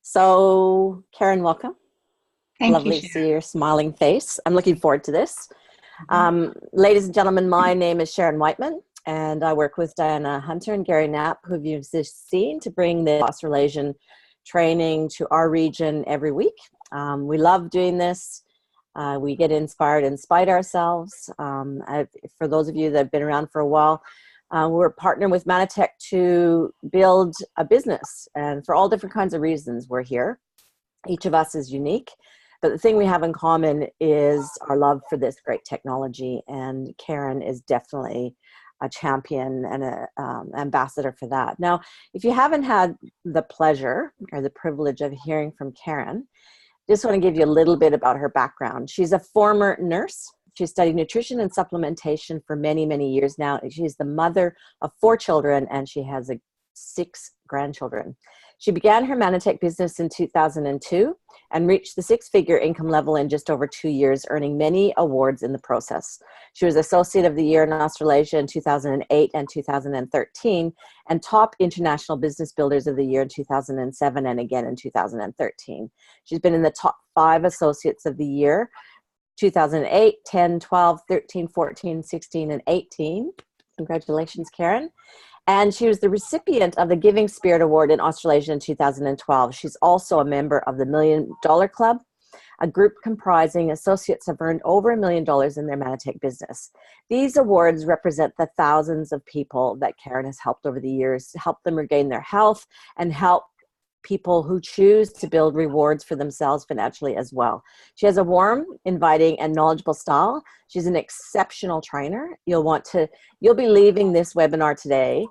So, Karen, welcome. Thank you, Lovely to Sharon. see your smiling face. I'm looking forward to this. Mhm. Ladies and gentlemen, my name is Sharon Whiteman, and I work with Diana Hunter and Gary Knapp, who you've just seen, to bring the Australasian training to our region every week. We love doing this. We get inspired and inspire ourselves. For those of you that have been around for a while, we're partnering with Manatech to build a business, and for all different kinds of reasons we're here. Each of us is unique, but the thing we have in common is our love for this great technology, and Karen is definitely a champion and an ambassador for that. Now, if you haven't had the pleasure or the privilege of hearing from Karen, just want to give you a little bit about her background. She's a former nurse. She studied nutrition and supplementation for many, many years now. She's the mother of 4 children, and she has 6 grandchildren. She began her Manatech business in 2002 and reached the 6-figure income level in just over 2 years, earning many awards in the process. She was Associate of the Year in Australasia in 2008 and 2013, and top International Business Builders of the Year in 2007 and again in 2013. She's been in the top 5 Associates of the Year, 2008, 10, 12, 13, 14, 16, and 18. Congratulations, Karen. And she was the recipient of the Giving Spirit Award in Australasia in 2012. She's also a member of the $1 Million Club, a group comprising associates have earned over $1 million in their Manatech business. These awards represent the thousands of people that Karen has helped over the years to help them regain their health and help people who choose to build rewards for themselves financially as well. She has a warm, inviting, and knowledgeable style. She's an exceptional trainer. You'll be leaving this webinar today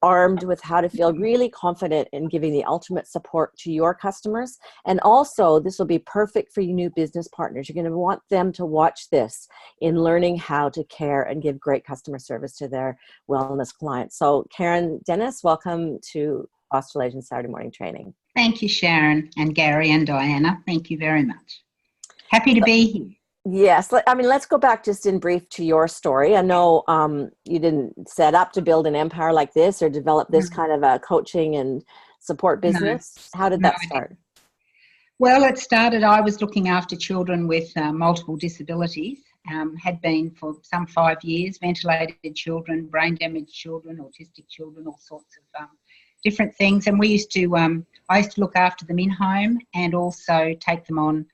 armed with how to feel really confident in giving the ultimate support to your customers. And also, this will be perfect for you new business partners. You're going to want them to watch this in learning how to care and give great customer service to their wellness clients. So Karen Dennis, welcome to Australasian Saturday Morning Training. Thank you, Sharon and Gary and Diana. Thank you very much. Happy to be here. Yes, let's go back just in brief to your story. I know you didn't set up to build an empire like this or develop this kind of a coaching and support No, business. How did no, that start? Well, it started, I was looking after children with multiple disabilities, had been for some 5 years, ventilated children, brain damaged children, autistic children, all sorts of different things. And I used to look after them in home and also take them on,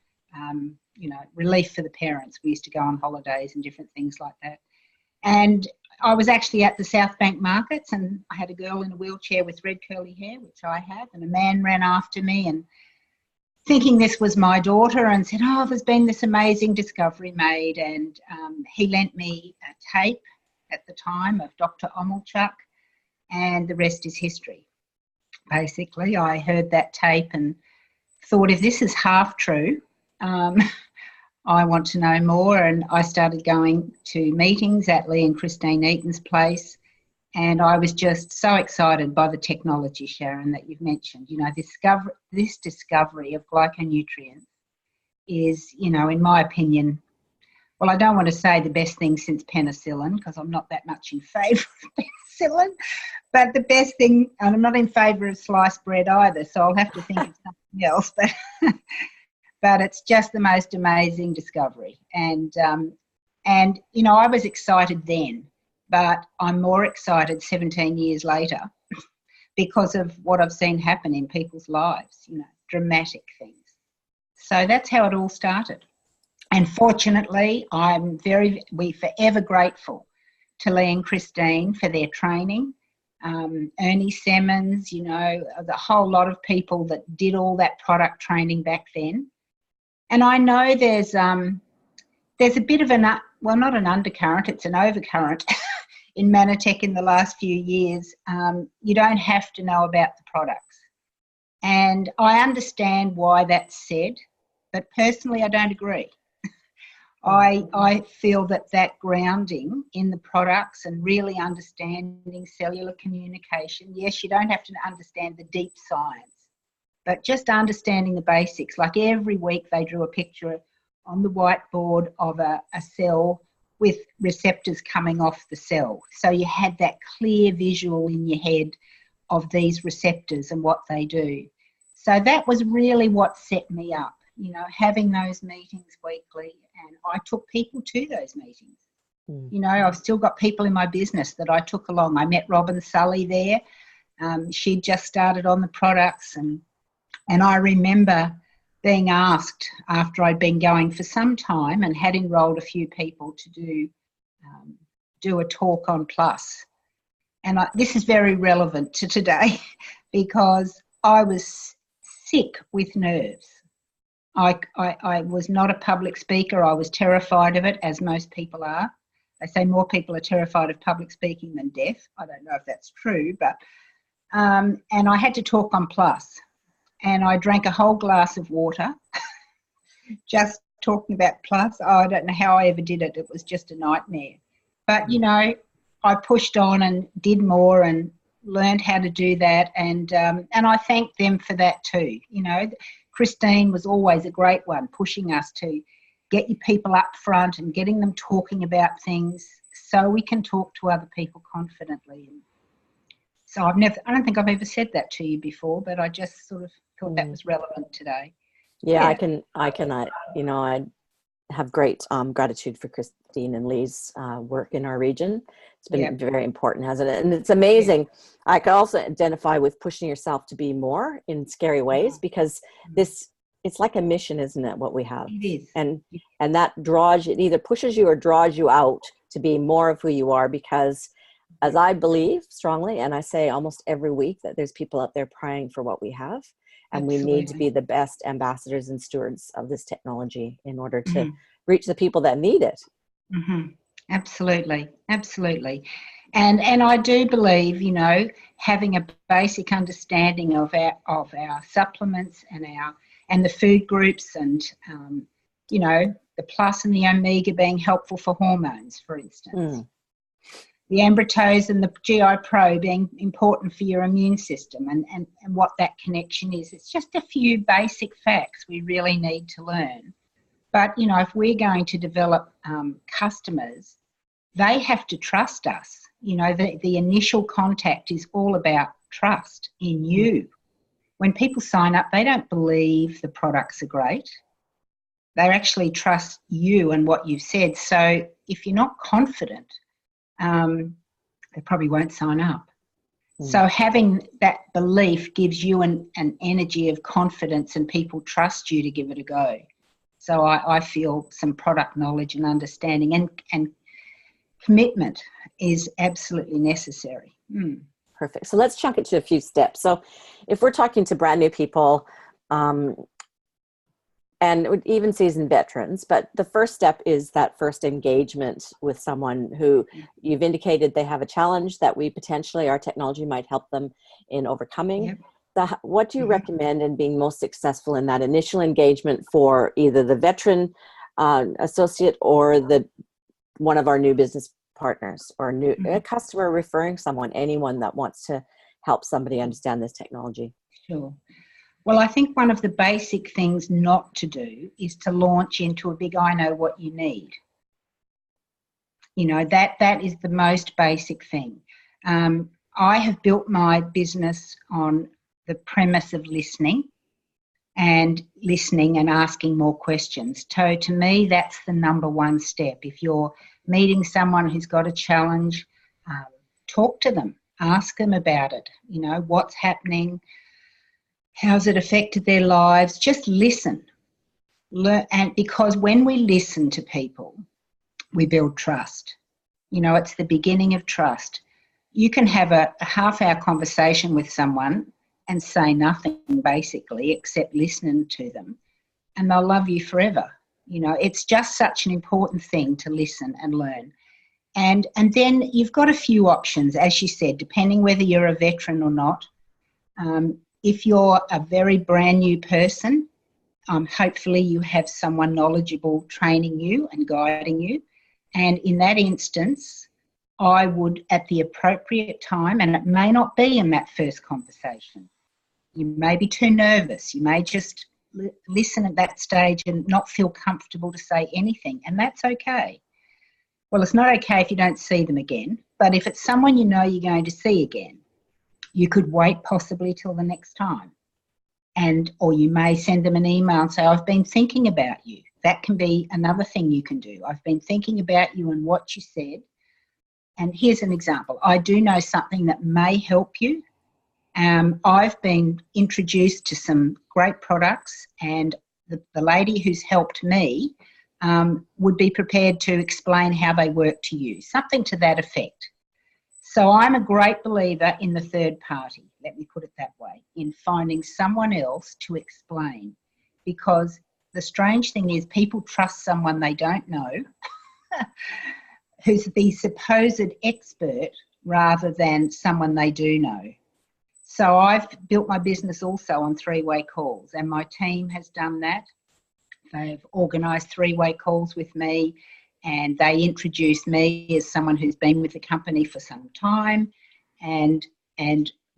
relief for the parents. We used to go on holidays and different things like that. And I was actually at the South Bank markets, and I had a girl in a wheelchair with red curly hair, which I have, and a man ran after me and thinking this was my daughter and said, oh, there's been this amazing discovery made. And he lent me a tape at the time of Dr. Omelchuk, and the rest is history. Basically, I heard that tape and thought, if this is half true, I want to know more. And I started going to meetings at Lee and Christine Eaton's place, and I was just so excited by the technology, Sharon, that you've mentioned. This discovery of glyconutrients is, in my opinion, well, I don't want to say the best thing since penicillin, because I'm not that much in favour of penicillin, but the best thing, and I'm not in favour of sliced bread either, so I'll have to think of something else, but it's just the most amazing discovery. And I was excited then, but I'm more excited 17 years later because of what I've seen happen in people's lives, dramatic things. So that's how it all started. And fortunately, we're forever grateful to Lee and Christine for their training. Ernie Simmons, the whole lot of people that did all that product training back then. And I know there's a bit of not an undercurrent, it's an overcurrent in Manatech in the last few years. You don't have to know about the products. And I understand why that's said, but personally I don't agree. I feel that grounding in the products and really understanding cellular communication, yes, you don't have to understand the deep science, but just understanding the basics. Like every week they drew a picture on the whiteboard of a cell with receptors coming off the cell. So you had that clear visual in your head of these receptors and what they do. So that was really what set me up, you know, having those meetings weekly, and I took people to those meetings. You know, I've still got people in my business that I took along. I met Robin Sully there. She'd just started on the products, and I remember being asked after I'd been going for some time and had enrolled a few people to do a talk on Plus. And this is very relevant to today because I was sick with nerves. I was not a public speaker. I was terrified of it, as most people are. They say more people are terrified of public speaking than deaf. I don't know if that's true, but and I had to talk on Plus. And I drank a whole glass of water just talking about Plus. Oh, I don't know how I ever did it. It was just a nightmare. But, you know, I pushed on and did more and learned how to do that. And I thank them for that too. You know, Christine was always a great one, pushing us to get your people up front and getting them talking about things so we can talk to other people confidently. So I don't think I've ever said that to you before, but I just sort of thought that was relevant today. Yeah, I have great gratitude for Christine and Lee's work in our region. It's been very important, hasn't it? And it's amazing. Yeah. I can also identify with pushing yourself to be more in scary ways, because it's like a mission, isn't it, what we have? It is. And that draws, it either pushes you or draws you out to be more of who you are, because as I believe strongly, and I say almost every week, that there's people out there praying for what we have. And Absolutely. We need to be the best ambassadors and stewards of this technology in order to reach the people that need it. Absolutely. Absolutely. And I do believe, you know, having a basic understanding of our supplements and the food groups and, you know, the Plus and the Omega being helpful for hormones, for instance. The Ambritose and the GI Pro being important for your immune system and what that connection is. It's just a few basic facts we really need to learn. But, you know, if we're going to develop customers, they have to trust us. You know, the initial contact is all about trust in you. When people sign up, they don't believe the products are great. They actually trust you and what you've said. So if you're not confident, they probably won't sign up. So having that belief gives you an energy of confidence, and people trust you to give it a go. So I feel some product knowledge and understanding and commitment is absolutely necessary. Perfect. So let's chunk it to a few steps. So if we're talking to brand new people, and even seasoned veterans, but the first step is that first engagement with someone who you've indicated they have a challenge that our technology might help them in overcoming. What do you recommend in being most successful in that initial engagement for either the veteran associate or one of our new business partners, or a customer referring anyone that wants to help somebody understand this technology? Sure. Well, I think one of the basic things not to do is to launch into a big I know what you need. You know, that is the most basic thing. I have built my business on the premise of listening and asking more questions. So to me, that's the number one step. If you're meeting someone who's got a challenge, talk to them, ask them about it. You know, what's happening? How's it affected their lives? Just listen. And because when we listen to people, we build trust. You know, it's the beginning of trust. You can have a half-hour conversation with someone and say nothing, basically, except listening to them, and they'll love you forever. You know, it's just such an important thing to listen and learn. And then you've got a few options, as you said, depending whether you're a veteran or not. If you're a very brand new person, hopefully you have someone knowledgeable training you and guiding you. And in that instance, I would, at the appropriate time, and it may not be in that first conversation, you may be too nervous, you may just listen at that stage and not feel comfortable to say anything, and that's okay. Well, it's not okay if you don't see them again, but if it's someone you know you're going to see again, you could wait possibly till the next time. or you may send them an email and say, I've been thinking about you. That can be another thing you can do. I've been thinking about you and what you said. And here's an example. I do know something that may help you. I've been introduced to some great products, and the lady who's helped me would be prepared to explain how they work to you, something to that effect. So I'm a great believer in the third party, let me put it that way, in finding someone else to explain, because the strange thing is people trust someone they don't know who's the supposed expert rather than someone they do know. So I've built my business also on three-way calls, and my team has done that. They've organised three-way calls with me, and they introduce me as someone who's been with the company for some time, and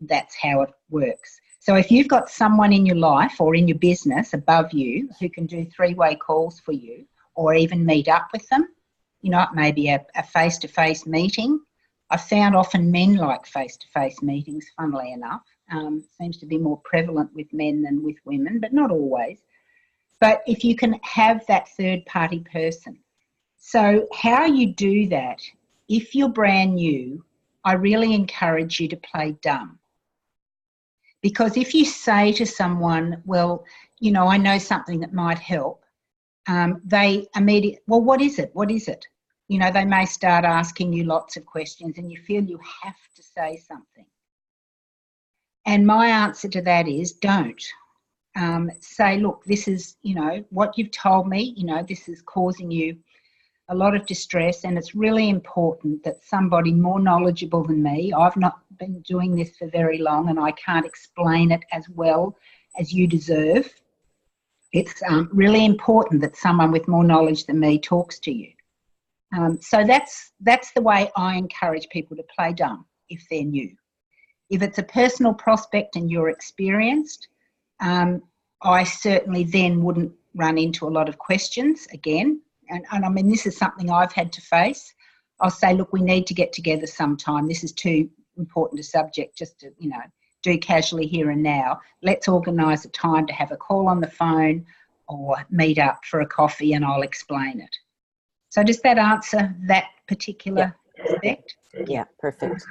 that's how it works. So if you've got someone in your life or in your business above you who can do three-way calls for you, or even meet up with them, you know, it may be a face-to-face meeting. I found often men like face-to-face meetings, funnily enough. Seems to be more prevalent with men than with women, but not always. But if you can have that third-party person. So how you do that, if you're brand new, I really encourage you to play dumb. Because if you say to someone, well, you know, I know something that might help, they immediately, well, what is it? What is it? You know, they may start asking you lots of questions and you feel you have to say something. And my answer to that is don't. Say, look, this is, you know, what you've told me, you know, this is causing you a lot of distress, and it's really important that somebody more knowledgeable than me, I've not been doing this for very long and I can't explain it as well as you deserve. It's really important that someone with more knowledge than me talks to you. So that's the way I encourage people to play dumb if they're new. If it's a personal prospect and you're experienced, I certainly then wouldn't run into a lot of questions again. And I mean, this is something I've had to face. I'll say, look, we need to get together sometime. This is too important a subject just to, you know, do casually here and now. Let's organise a time to have a call on the phone or meet up for a coffee and I'll explain it. So does that answer that particular aspect? Yeah, perfect.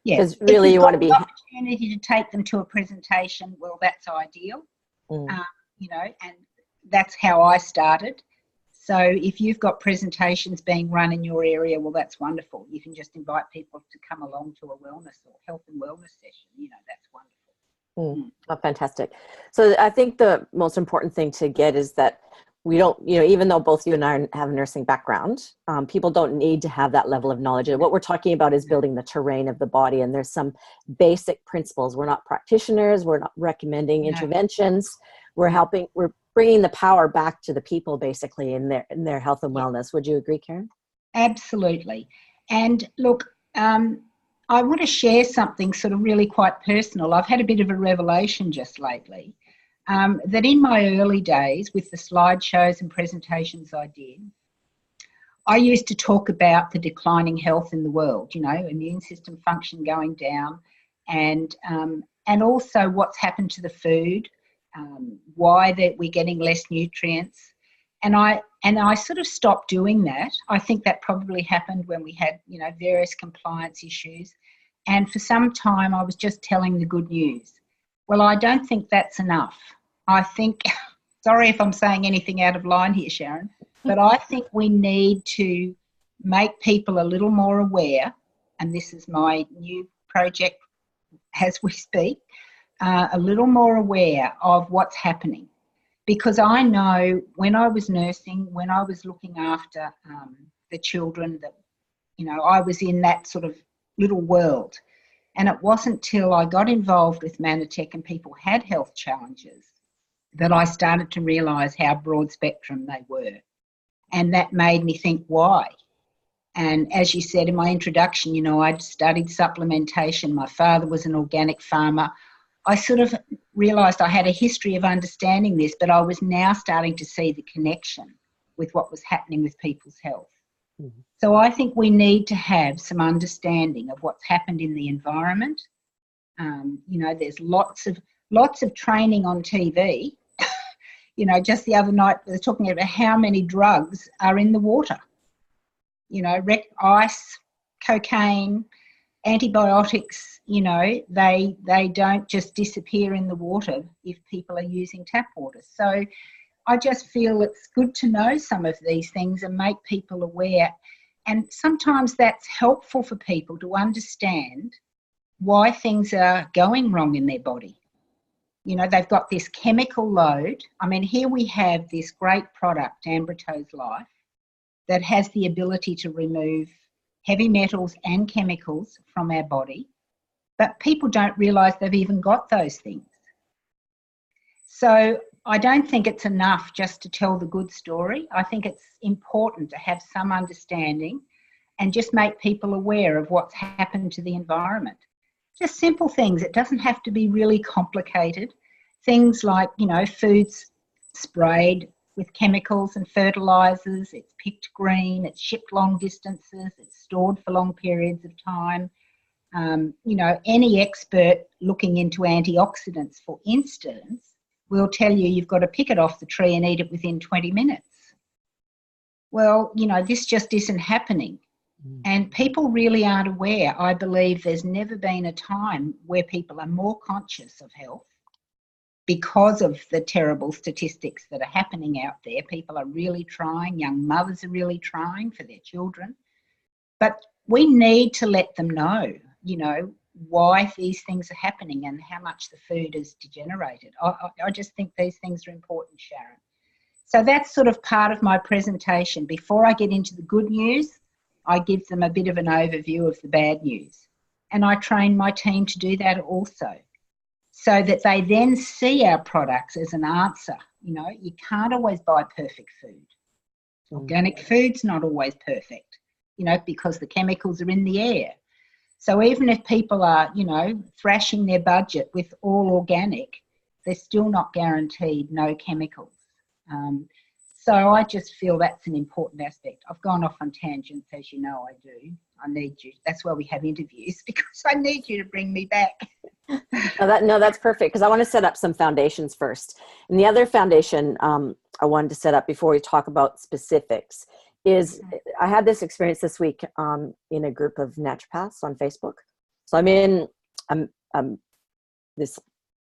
Yeah, because really you want to be opportunity to take them to a presentation. Well, that's ideal. You know, and that's how I started. So if you've got presentations being run in your area, well, that's wonderful. You can just invite people to come along to a wellness or health and wellness session. You know, that's wonderful. Oh, fantastic. So I think the most important thing to get is that we don't, you know, even though both you and I have a nursing background, people don't need to have that level of knowledge. And what we're talking about is building the terrain of the body. And there's some basic principles. We're not practitioners. We're not recommending interventions. We're helping, we're bringing the power back to the people basically in their health and wellness. Would you agree, Karen? Absolutely. And look, I want to share something sort of really quite personal. I've had a bit of a revelation just lately. That in my early days with the slideshows and presentations I did, I used to talk about the declining health in the world, you know, immune system function going down, and also what's happened to the food, why that we're getting less nutrients. And I sort of stopped doing that. I think that probably happened when we had, you know, various compliance issues. And for some time I was just telling the good news. Well, I don't think that's enough. I think, sorry if I'm saying anything out of line here, Sharon, but I think we need to make people a little more aware, and this is my new project as we speak, a little more aware of what's happening. Because I know when I was nursing, when I was looking after the children, that, you know, I was in that sort of little world. And it wasn't till I got involved with Mannatech and people had health challenges that I started to realise how broad spectrum they were. And that made me think, why? And as you said in my introduction, you know, I'd studied supplementation. My father was an organic farmer. I sort of realised I had a history of understanding this, but I was now starting to see the connection with what was happening with people's health. Mm-hmm. So I think we need to have some understanding of what's happened in the environment. You know, there's lots of lots of training on TV. You know, just the other night they were talking about how many drugs are in the water. You know, ice, cocaine, antibiotics, you know, they don't just disappear in the water if people are using tap water. So I just feel it's good to know some of these things and make people aware. And sometimes that's helpful for people to understand why things are going wrong in their body. You know, they've got this chemical load. I mean, here we have this great product, Ambritose Life, that has the ability to remove heavy metals and chemicals from our body, but people don't realise they've even got those things. So I don't think it's enough just to tell the good story. I think it's important to have some understanding and just make people aware of what's happened to the environment. Just simple things. It doesn't have to be really complicated. Things like, you know, foods sprayed with chemicals and fertilisers, it's picked green, it's shipped long distances, it's stored for long periods of time. You know, any expert looking into antioxidants, for instance, will tell you you've got to pick it off the tree and eat it within 20 minutes. Well, you know, this just isn't happening. And people really aren't aware. I believe there's never been a time where people are more conscious of health because of the terrible statistics that are happening out there. People are really trying, young mothers are really trying for their children. But we need to let them know, you know, why these things are happening and how much the food is degenerated. I just think these things are important, Sharon. So that's sort of part of my presentation. Before I get into the good news, I give them a bit of an overview of the bad news. And I train my team to do that also, so that they then see our products as an answer. You know, you can't always buy perfect food. Organic food's not always perfect, you know, because the chemicals are in the air. So even if people are, you know, thrashing their budget with all organic, they're still not guaranteed no chemicals. So I just feel that's an important aspect. I've gone off on tangents, as you know I do. I need you. That's why we have interviews, because I need you to bring me back. No, that's perfect, because I want to set up some foundations first. And the other foundation I wanted to set up before we talk about specifics is I had this experience this week in a group of naturopaths on Facebook. So I'm in this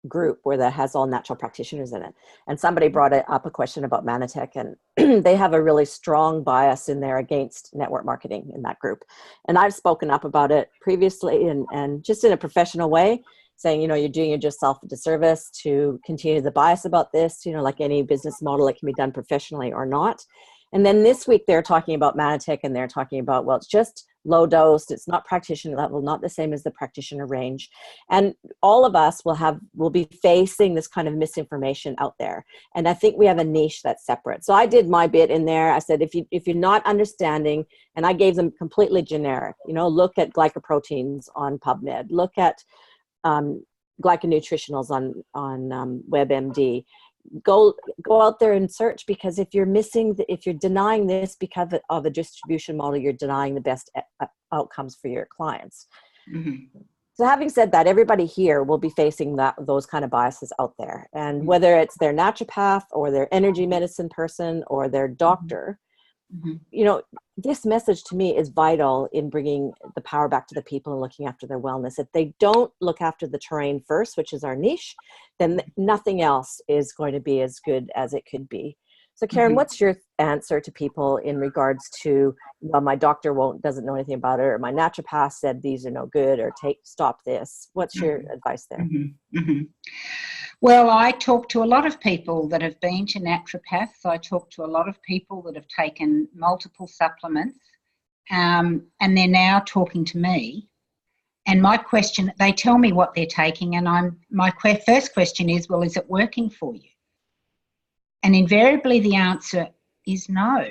group where that has all natural practitioners in it, and somebody brought up a question about Manatech, and they have a really strong bias in there against network marketing in that group. And I've spoken up about it previously, and just in a professional way, saying, you know, you're doing yourself a disservice to continue the bias about this. You know, like any business model, it can be done professionally or not. And then this week they're talking about Manatech, and they're talking about, well, it's just low dose, it's not practitioner level, not the same as the practitioner range. And all of us will be facing this kind of misinformation out there. And I think we have a niche that's separate. So I did my bit in there. I said, if you're not understanding, and I gave them completely generic, you know, look at glycoproteins on PubMed, look at glyconutritionals on WebMD. Go out there and search, because if you're denying this because of a distribution model, you're denying the best outcomes for your clients. Mm-hmm. So having said that, everybody here will be facing those kind of biases out there. And whether it's their naturopath or their energy medicine person or their doctor, you know, this message to me is vital in bringing the power back to the people and looking after their wellness. If they don't look after the terrain first, which is our niche, then nothing else is going to be as good as it could be. So Karen, what's your answer to people in regards to, well, my doctor doesn't know anything about it, or my naturopath said these are no good, or stop this? What's your advice there? Well, I talk to a lot of people that have been to naturopaths. I talk to a lot of people that have taken multiple supplements, and they're now talking to me. And my question, they tell me what they're taking, and my first question is, well, is it working for you? And invariably the answer is no,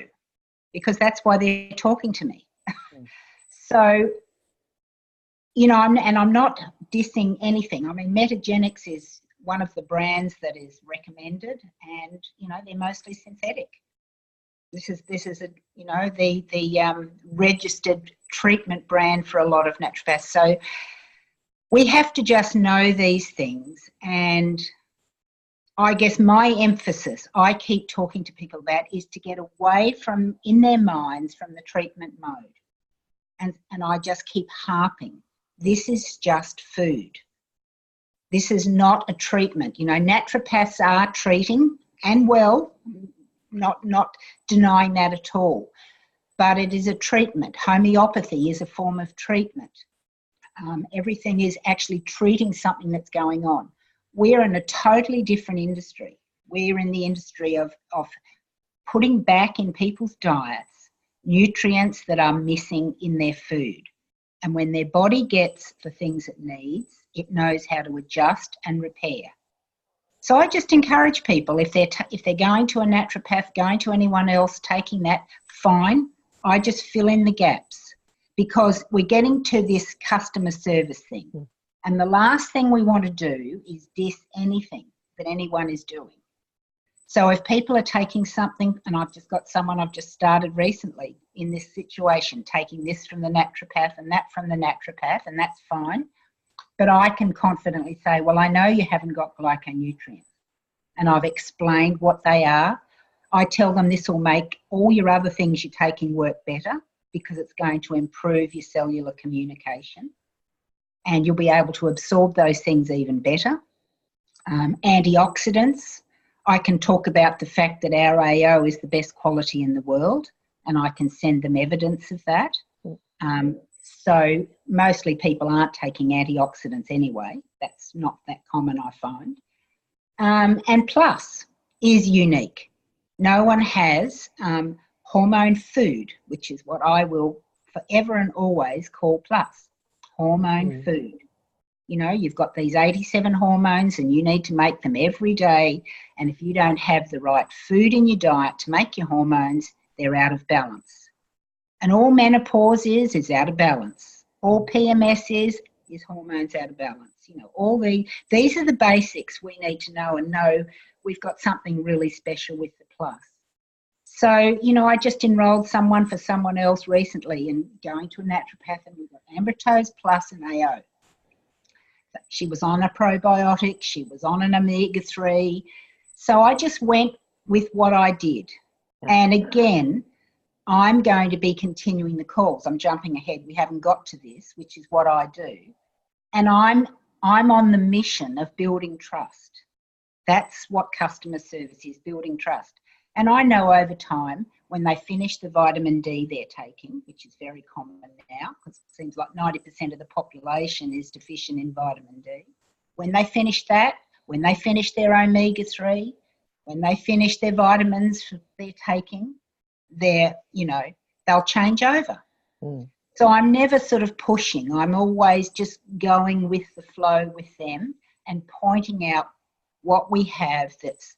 because that's why they're talking to me. So, you know, I'm not dissing anything. I mean, Metagenics is one of the brands that is recommended, and, you know, they're mostly synthetic. This is a, you know, the registered treatment brand for a lot of naturopaths. So we have to just know these things. And I guess my emphasis, I keep talking to people about, is to get away from, in their minds, from the treatment mode. And I just keep harping, this is just food. This is not a treatment. You know, naturopaths are treating, and well, not denying that at all. But it is a treatment. Homeopathy is a form of treatment. Everything is actually treating something that's going on. We're in a totally different industry. We're in the industry of putting back in people's diets nutrients that are missing in their food. And when their body gets the things it needs, it knows how to adjust and repair. So I just encourage people, if they're going to a naturopath, going to anyone else, taking that, fine. I just fill in the gaps, because we're getting to this customer service thing. And the last thing we want to do is diss anything that anyone is doing. So if people are taking something, and I've just got someone I've just started recently in this situation, taking this from the naturopath and that from the naturopath, and that's fine. But I can confidently say, well, I know you haven't got glyconutrients. And I've explained what they are. I tell them this will make all your other things you're taking work better, because it's going to improve your cellular communication. And you'll be able to absorb those things even better. Antioxidants, I can talk about the fact that our AO is the best quality in the world, and I can send them evidence of that. So mostly people aren't taking antioxidants anyway. That's not that common, I find. And Plus is unique. No one has hormone food, which is what I will forever and always call Plus. Hormone food. You know, you've got these 87 hormones and you need to make them every day. And if you don't have the right food in your diet to make your hormones, they're out of balance. And all menopause is out of balance. All PMS is hormones out of balance. You know, these are the basics we need to know, and know we've got something really special with the Plus. So, you know, I just enrolled someone for someone else recently, and going to a naturopath, and we've got Ambritose Plus and AO. She was on a probiotic, she was on an omega-3. So I just went with what I did. And again, I'm going to be continuing the calls. I'm jumping ahead. We haven't got to this, which is what I do. And I'm on the mission of building trust. That's what customer service is, building trust. And I know over time, when they finish the vitamin D they're taking, which is very common now, because it seems like 90% of the population is deficient in vitamin D. When they finish that, when they finish their omega-3, when they finish their vitamins they're taking, they'll change over. So I'm never sort of pushing. I'm always just going with the flow with them and pointing out what we have that's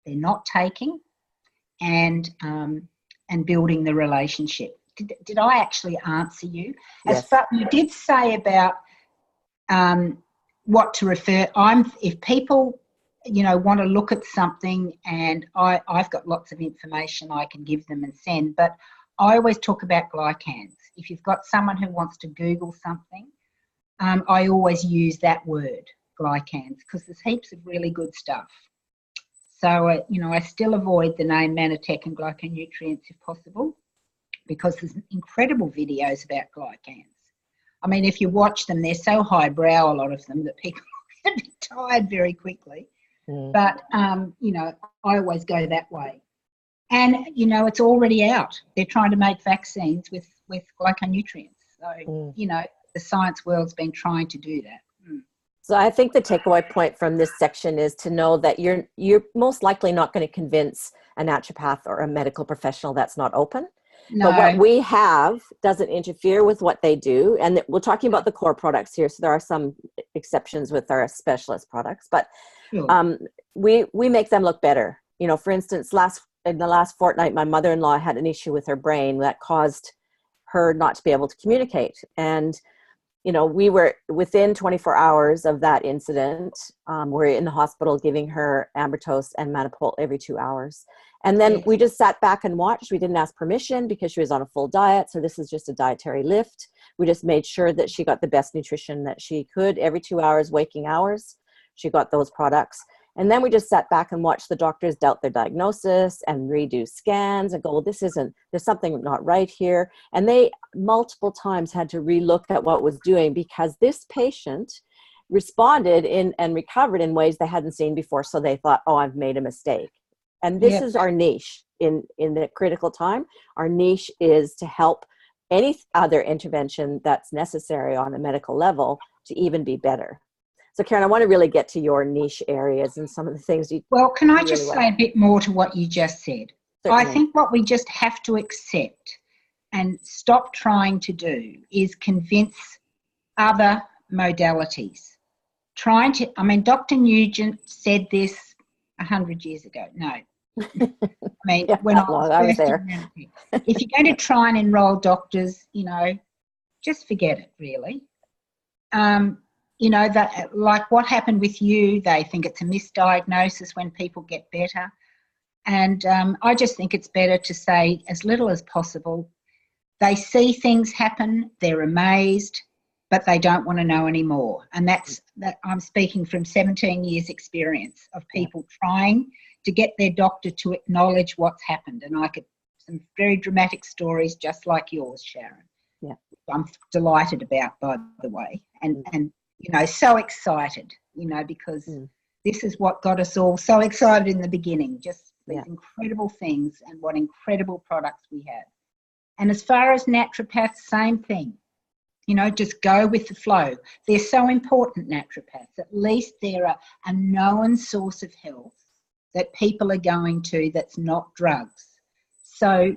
they're not taking, and building the relationship. Did I actually answer you? Yes. You did say about what to refer. If people, want to look at something, and I've got lots of information I can give them and send, but I always talk about glycans. If you've got someone who wants to Google something, I always use that word, glycans, because there's heaps of really good stuff. So, I still avoid the name Mannatech and glyconutrients if possible, because there's incredible videos about glycans. I mean, if you watch them, they're so highbrow, a lot of them, that people get a bit tired very quickly. But, I always go that way. And, it's already out. They're trying to make vaccines with glyconutrients. So, the science world's been trying to do that. So I think the takeaway point from this section is to know that you're most likely not going to convince a naturopath or a medical professional that's not open. No. But what we have doesn't interfere with what they do. And we're talking about the core products here. So there are some exceptions with our specialist products, but we make them look better. For instance, in the last fortnight, my mother-in-law had an issue with her brain that caused her not to be able to communicate. And we were within 24 hours of that incident. We're in the hospital giving her Ambertose and Manipul every 2 hours. And then Yes. we just sat back and watched. We didn't ask permission because she was on a full diet. So this is just a dietary lift. We just made sure that she got the best nutrition that she could every 2 hours, waking hours. She got those products. And then we just sat back and watched the doctors doubt their diagnosis and redo scans and go, well, there's something not right here. And they multiple times had to relook at what was doing because this patient responded and recovered in ways they hadn't seen before. So they thought, oh, I've made a mistake. And this Yep. is our niche in the critical time. Our niche is to help any other intervention that's necessary on a medical level to even be better. So Karen, I want to really get to your niche areas and some of the things you Well, can I do just really say a bit more to what you just said? Certainly. I think what we just have to accept and stop trying to do is convince other modalities. Dr. Nugent said this 100 years ago. No. Yeah, when I was there. in if you're going to try and enroll doctors, just forget it, really. That like what happened with you, they think it's a misdiagnosis when people get better. And I just think it's better to say as little as possible. They see things happen, they're amazed, but they don't want to know anymore. And that I'm speaking from 17 years experience of people trying to get their doctor to acknowledge what's happened. And I could some very dramatic stories just like yours, Sharon. Yeah. I'm delighted about, by the way. And so excited, because this is what got us all so excited in the beginning, just these incredible things and what incredible products we have. And as far as naturopaths, same thing. Just go with the flow. They're so important, naturopaths. At least they're a known source of health that people are going to that's not drugs. So,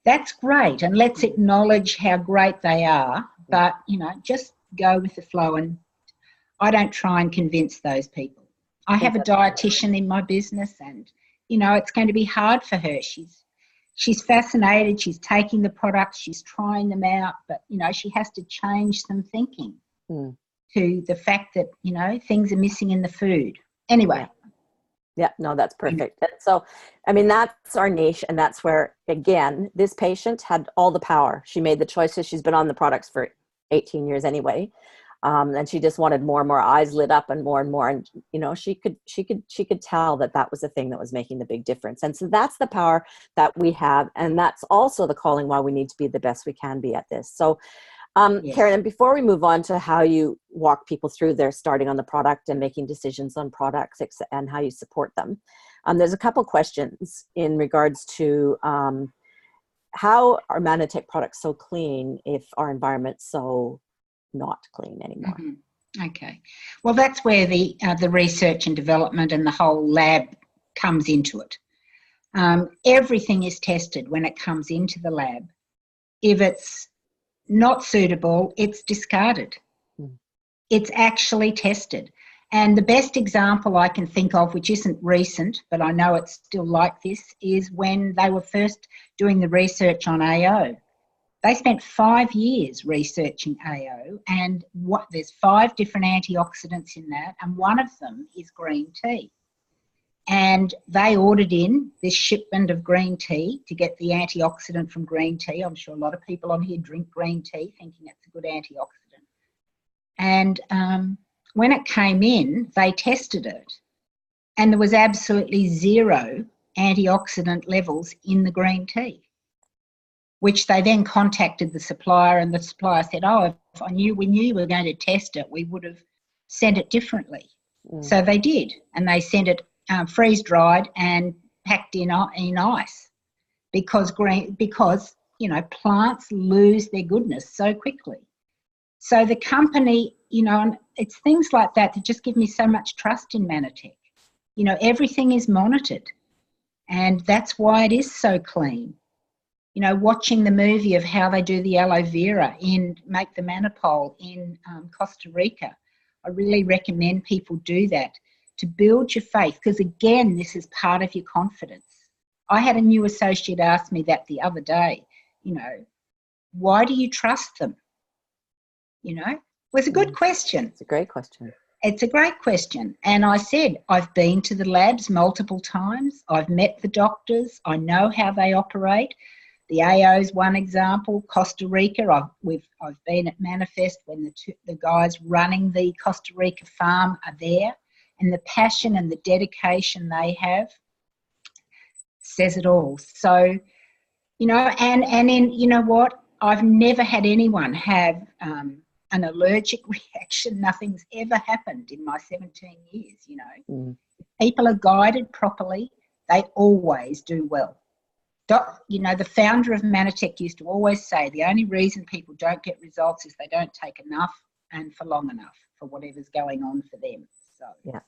that's great. And let's acknowledge how great they are. But, just go with the flow. And I don't try and convince those people. I have a dietitian in my business and, it's going to be hard for her. She's fascinated. She's taking the products. She's trying them out. But, she has to change some thinking to the fact that, things are missing in the food. Anyway. Yeah, no, that's perfect. And so, that's our niche. And that's where, again, this patient had all the power. She made the choices. She's been on the products for 18 years anyway. And she just wanted more and more, eyes lit up and more. And, she could tell that was the thing that was making the big difference. And so that's the power that we have. And that's also the calling why we need to be the best we can be at this. So, Karen, and before we move on to how you walk people through their starting on the product and making decisions on products and how you support them, there's a couple questions in regards to how are Manitech products so clean if our environment's so not clean anymore? Mm-hmm. Okay. Well, that's where the research and development and the whole lab comes into it. Everything is tested when it comes into the lab. If it's not suitable, it's discarded. It's actually tested. And the best example I can think of, which isn't recent, but I know it's still like this, is when they were first doing the research on AO. They spent 5 years researching AO, and there's 5 different antioxidants in that, and one of them is green tea. And they ordered in this shipment of green tea to get the antioxidant from green tea. I'm sure a lot of people on here drink green tea thinking it's a good antioxidant. And when it came in, they tested it, and there was absolutely 0 antioxidant levels in the green tea, which they then contacted the supplier, and the supplier said, oh, if we knew we were going to test it, we would have sent it differently. So they did, and they sent it freeze-dried and packed in ice because plants lose their goodness so quickly. So the company, and it's things like that just give me so much trust in Manitech. Everything is monitored, and that's why it is so clean. Watching the movie of how they do the aloe vera make the Manipul in Costa Rica, I really recommend people do that to build your faith, because again, this is part of your confidence. I had a new associate ask me that the other day, why do you trust them? You know, it was a good question. It's a great question. It's a great question. And I said, I've been to the labs multiple times. I've met the doctors. I know how they operate. The AO is one example. Costa Rica, I've been at Manifest when the guys running the Costa Rica farm are there, and the passion and the dedication they have says it all. So, you know, and in, you know what, I've never had anyone have an allergic reaction. Nothing's ever happened in my 17 years, you know. People are guided properly. They always do well. You know, the founder of Manitech used to always say the only reason people don't get results is they don't take enough and for long enough for whatever's going on for them. So, yeah.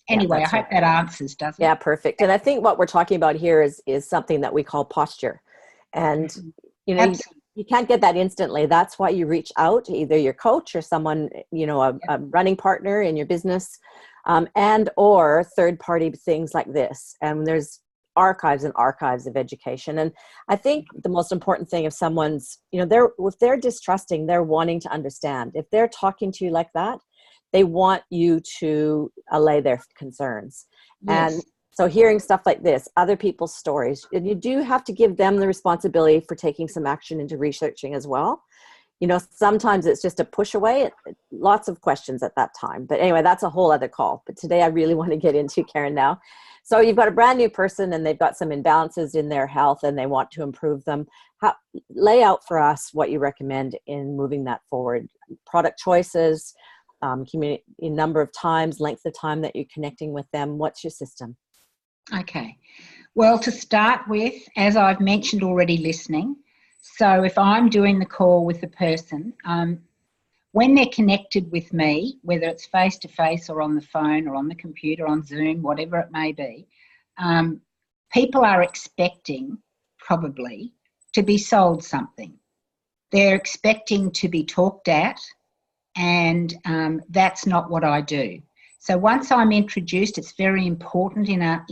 Anyway, I hope that answers, doesn't it? Yeah, perfect. And I think what we're talking about here is something that we call posture. And, you know, you can't get that instantly. That's why you reach out to either your coach or someone, you know, a running partner in your business, and or third-party things like this. And there's archives and archives of education. And I think the most important thing, if someone's, you know, if they're distrusting, they're wanting to understand. If they're talking to you like that, they want you to allay their concerns. Yes. And so hearing stuff like this, other people's stories, and you do have to give them the responsibility for taking some action into researching as well. You know, sometimes it's just a push away. Lots of questions at that time. But anyway, that's a whole other call. But today I really want to get into, Karen, now. So you've got a brand new person and they've got some imbalances in their health and they want to improve them. Lay out for us what you recommend in moving that forward. Product choices, community, number of times, length of time that you're connecting with them. What's your system? Okay. Well, to start with, as I've mentioned already listening, so if I'm doing the call with the person, when they're connected with me, whether it's face-to-face or on the phone or on the computer, on Zoom, whatever it may be, people are expecting probably to be sold something. They're expecting to be talked at, and that's not what I do. So once I'm introduced, it's very important in a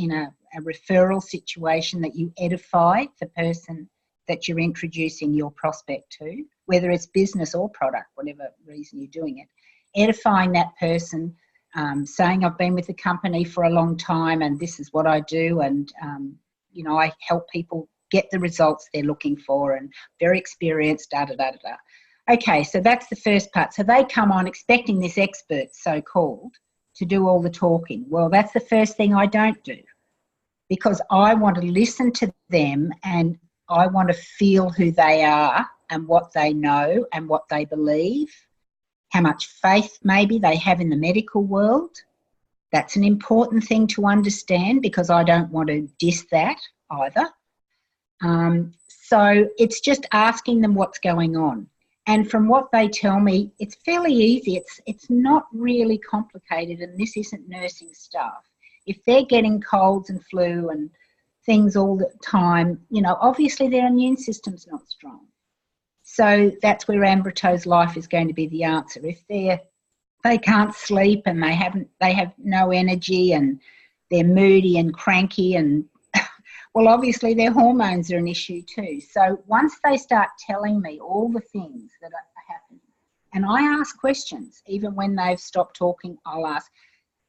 referral situation that you edify the person that you're introducing your prospect to, whether it's business or product, whatever reason you're doing it. Edifying that person, saying I've been with the company for a long time and this is what I do, and you know, I help people get the results they're looking for, and very experienced, da-da-da-da-da. Okay, so that's the first part. So they come on expecting this expert, so-called, to do all the talking. Well, that's the first thing I don't do, because I want to listen to them and I want to feel who they are and what they know and what they believe, how much faith maybe they have in the medical world. That's an important thing to understand, because I don't want to diss that either. So it's just asking them what's going on. And from what they tell me, it's fairly easy. It's not really complicated, and this isn't nursing stuff. If they're getting colds and flu and things all the time, you know, obviously their immune system's not strong. So that's where Ambrito's Life is going to be the answer. If they can't sleep and they have no energy and they're moody and cranky, and well, obviously their hormones are an issue too. So once they start telling me all the things that are happening, and I ask questions, even when they've stopped talking, I'll ask.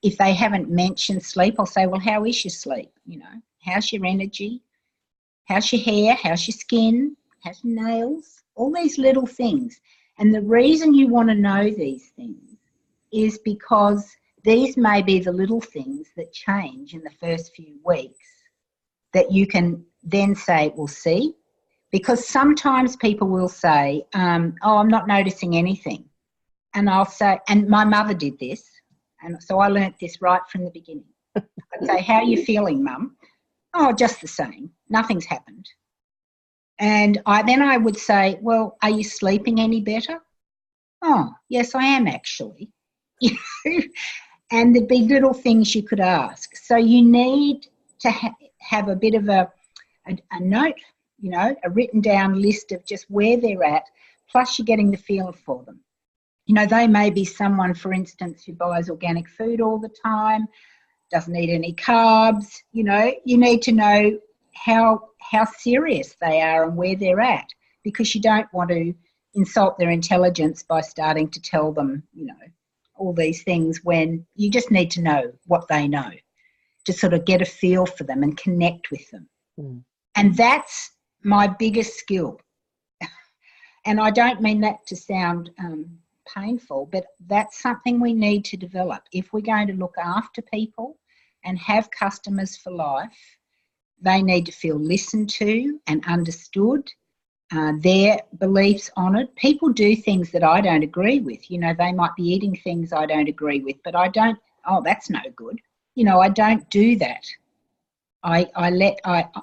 If they haven't mentioned sleep, I'll say, well, how is your sleep? You know, how's your energy? How's your hair? How's your skin? How's your nails? All these little things. And the reason you want to know these things is because these may be the little things that change in the first few weeks that you can then say, well, see, because sometimes people will say, oh, I'm not noticing anything. And I'll say, and my mother did this, and so I learnt this right from the beginning. I'd say, how are you feeling, Mum? Oh, just the same. Nothing's happened. And then I would say, well, are you sleeping any better? Oh, yes, I am actually. And there'd be little things you could ask. So you need to have a bit of a note, you know, a written down list of just where they're at, plus you're getting the feel for them. You know, they may be someone, for instance, who buys organic food all the time, doesn't eat any carbs. You know, you need to know how serious they are and where they're at, because you don't want to insult their intelligence by starting to tell them, all these things, when you just need to know what they know to sort of get a feel for them and connect with them. Mm. And that's my biggest skill. And I don't mean that to sound painful, but that's something we need to develop. If we're going to look after people and have customers for life, they need to feel listened to and understood, their beliefs honoured. People do things that I don't agree with. They might be eating things I don't agree with, but I don't, oh, that's no good. I don't do that.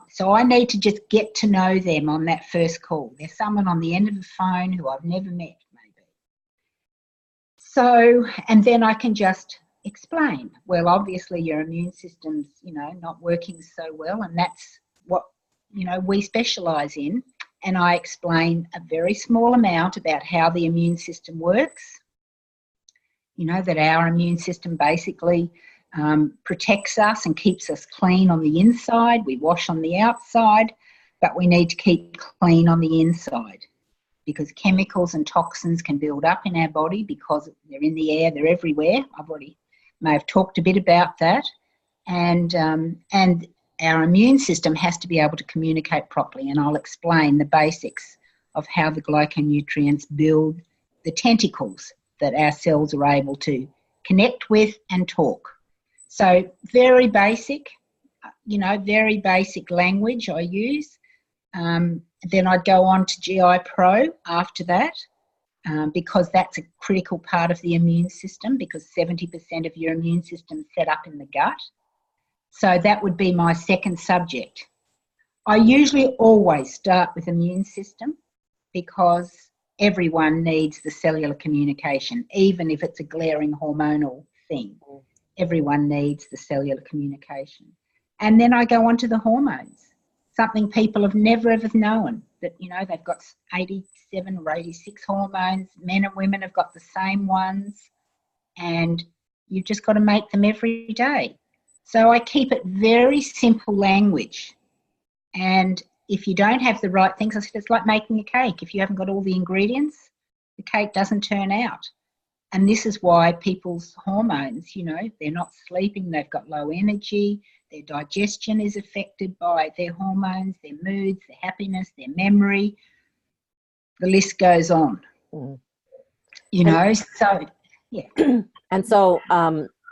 So I need to just get to know them on that first call. There's someone on the end of the phone who I've never met, maybe. So, and then I can just explain, well, obviously your immune system's, not working so well, and that's what, we specialise in. And I explain a very small amount about how the immune system works, that our immune system basically protects us and keeps us clean on the inside. We wash on the outside, but we need to keep clean on the inside, because chemicals and toxins can build up in our body because they're in the air, they're everywhere. I've already may have talked a bit about that. And our immune system has to be able to communicate properly, and I'll explain the basics of how the glyconutrients build the tentacles that our cells are able to connect with and talk. So very basic, very basic language I use. Then I'd go on to GI Pro after that, because that's a critical part of the immune system, because 70% of your immune system is set up in the gut. So that would be my second subject. I usually always start with immune system, because everyone needs the cellular communication, even if it's a glaring hormonal thing. Everyone needs the cellular communication. And then I go on to the hormones, something people have never ever known, that, they've got 87 or 86 hormones. Men and women have got the same ones, and you've just got to make them every day. So I keep it very simple language. And if you don't have the right things, I said, it's like making a cake. If you haven't got all the ingredients, the cake doesn't turn out. And this is why people's hormones, they're not sleeping, they've got low energy, their digestion is affected by their hormones, their moods, their happiness, their memory. The list goes on. So, yeah. And so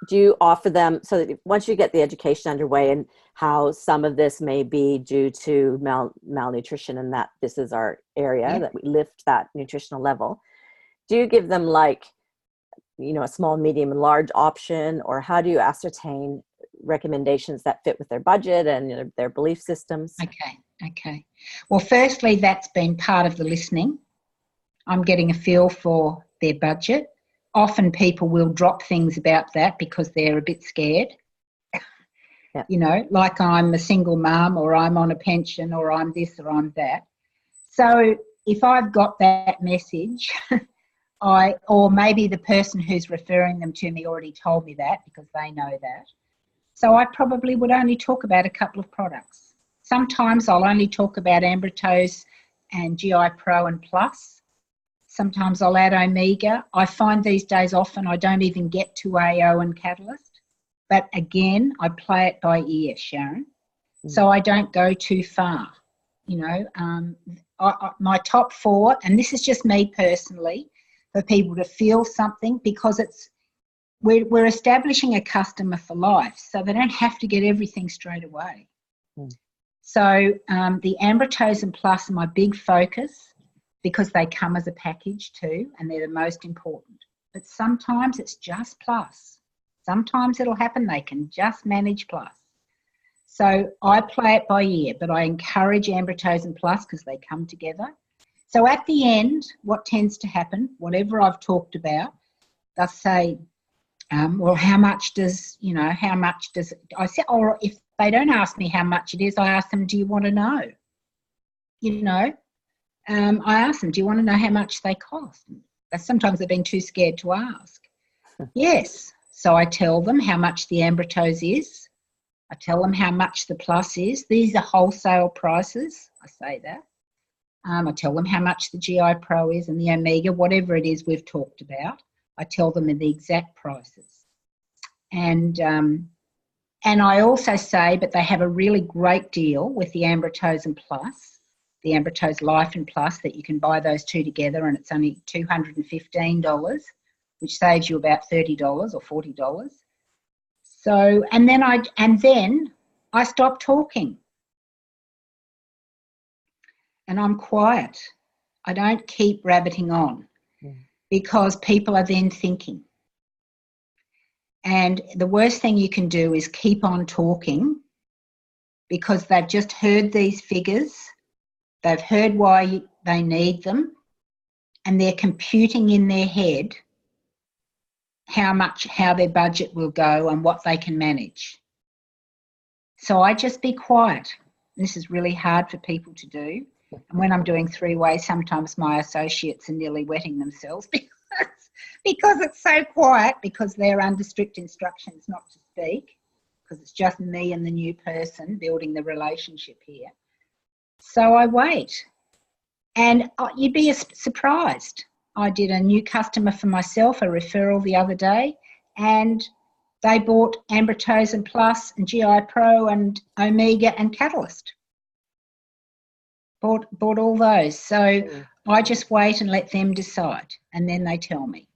do you offer them, so that once you get the education underway and how some of this may be due to malnutrition, and that this is our area, that we lift that nutritional level, do you give them a small, medium, and large option, or how do you ascertain recommendations that fit with their budget and their belief systems? Okay. Well, firstly, that's been part of the listening. I'm getting a feel for their budget. Often people will drop things about that because they're a bit scared. Yeah. Like I'm a single mum, or I'm on a pension, or I'm this, or I'm that. So if I've got that message, or maybe the person who's referring them to me already told me that, because they know that. So I probably would only talk about a couple of products. Sometimes I'll only talk about Ambritose and GI Pro and Plus. Sometimes I'll add Omega. I find these days often I don't even get to AO and Catalyst. But again, I play it by ear, Sharon. So I don't go too far. My top 4, and this is just me personally, for people to feel something, because we're establishing a customer for life, so they don't have to get everything straight away. So the Ambritose and Plus are my big focus, because they come as a package too, and they're the most important. But sometimes it's just Plus. Sometimes it'll happen they can just manage Plus. So I play it by ear, but I encourage Ambritose and Plus because they come together. So at the end, what tends to happen, whatever I've talked about, they'll say, well, how much does, I say, or if they don't ask me how much it is, I ask them, do you want to know? I ask them, do you want to know how much they cost? Sometimes they've been too scared to ask. Yes. So I tell them how much the Ambritose is. I tell them how much the Plus is. These are wholesale prices. I say that. I tell them how much the GI Pro is and the Omega, whatever it is we've talked about. I tell them the exact prices. And I also say, but they have a really great deal with the Ambrotosin Plus, the Ambrotos Life and Plus, that you can buy those two together, and it's only $215, which saves you about $30 or $40. So, and then I stop talking. And I'm quiet. I don't keep rabbiting on because people are then thinking. And the worst thing you can do is keep on talking because they've just heard these figures, they've heard why they need them, and they're computing in their head how their budget will go and what they can manage. So I just be quiet. This is really hard for people to do. And when I'm doing three-way, sometimes my associates are nearly wetting themselves because it's so quiet, because they're under strict instructions not to speak, because it's just me and the new person building the relationship here. So I wait. And you'd be surprised. I did a new customer for myself, a referral the other day, and they bought Ambrotosin Plus and GI Pro and Omega and Catalyst. Bought all those. So I just wait and let them decide, and then they tell me.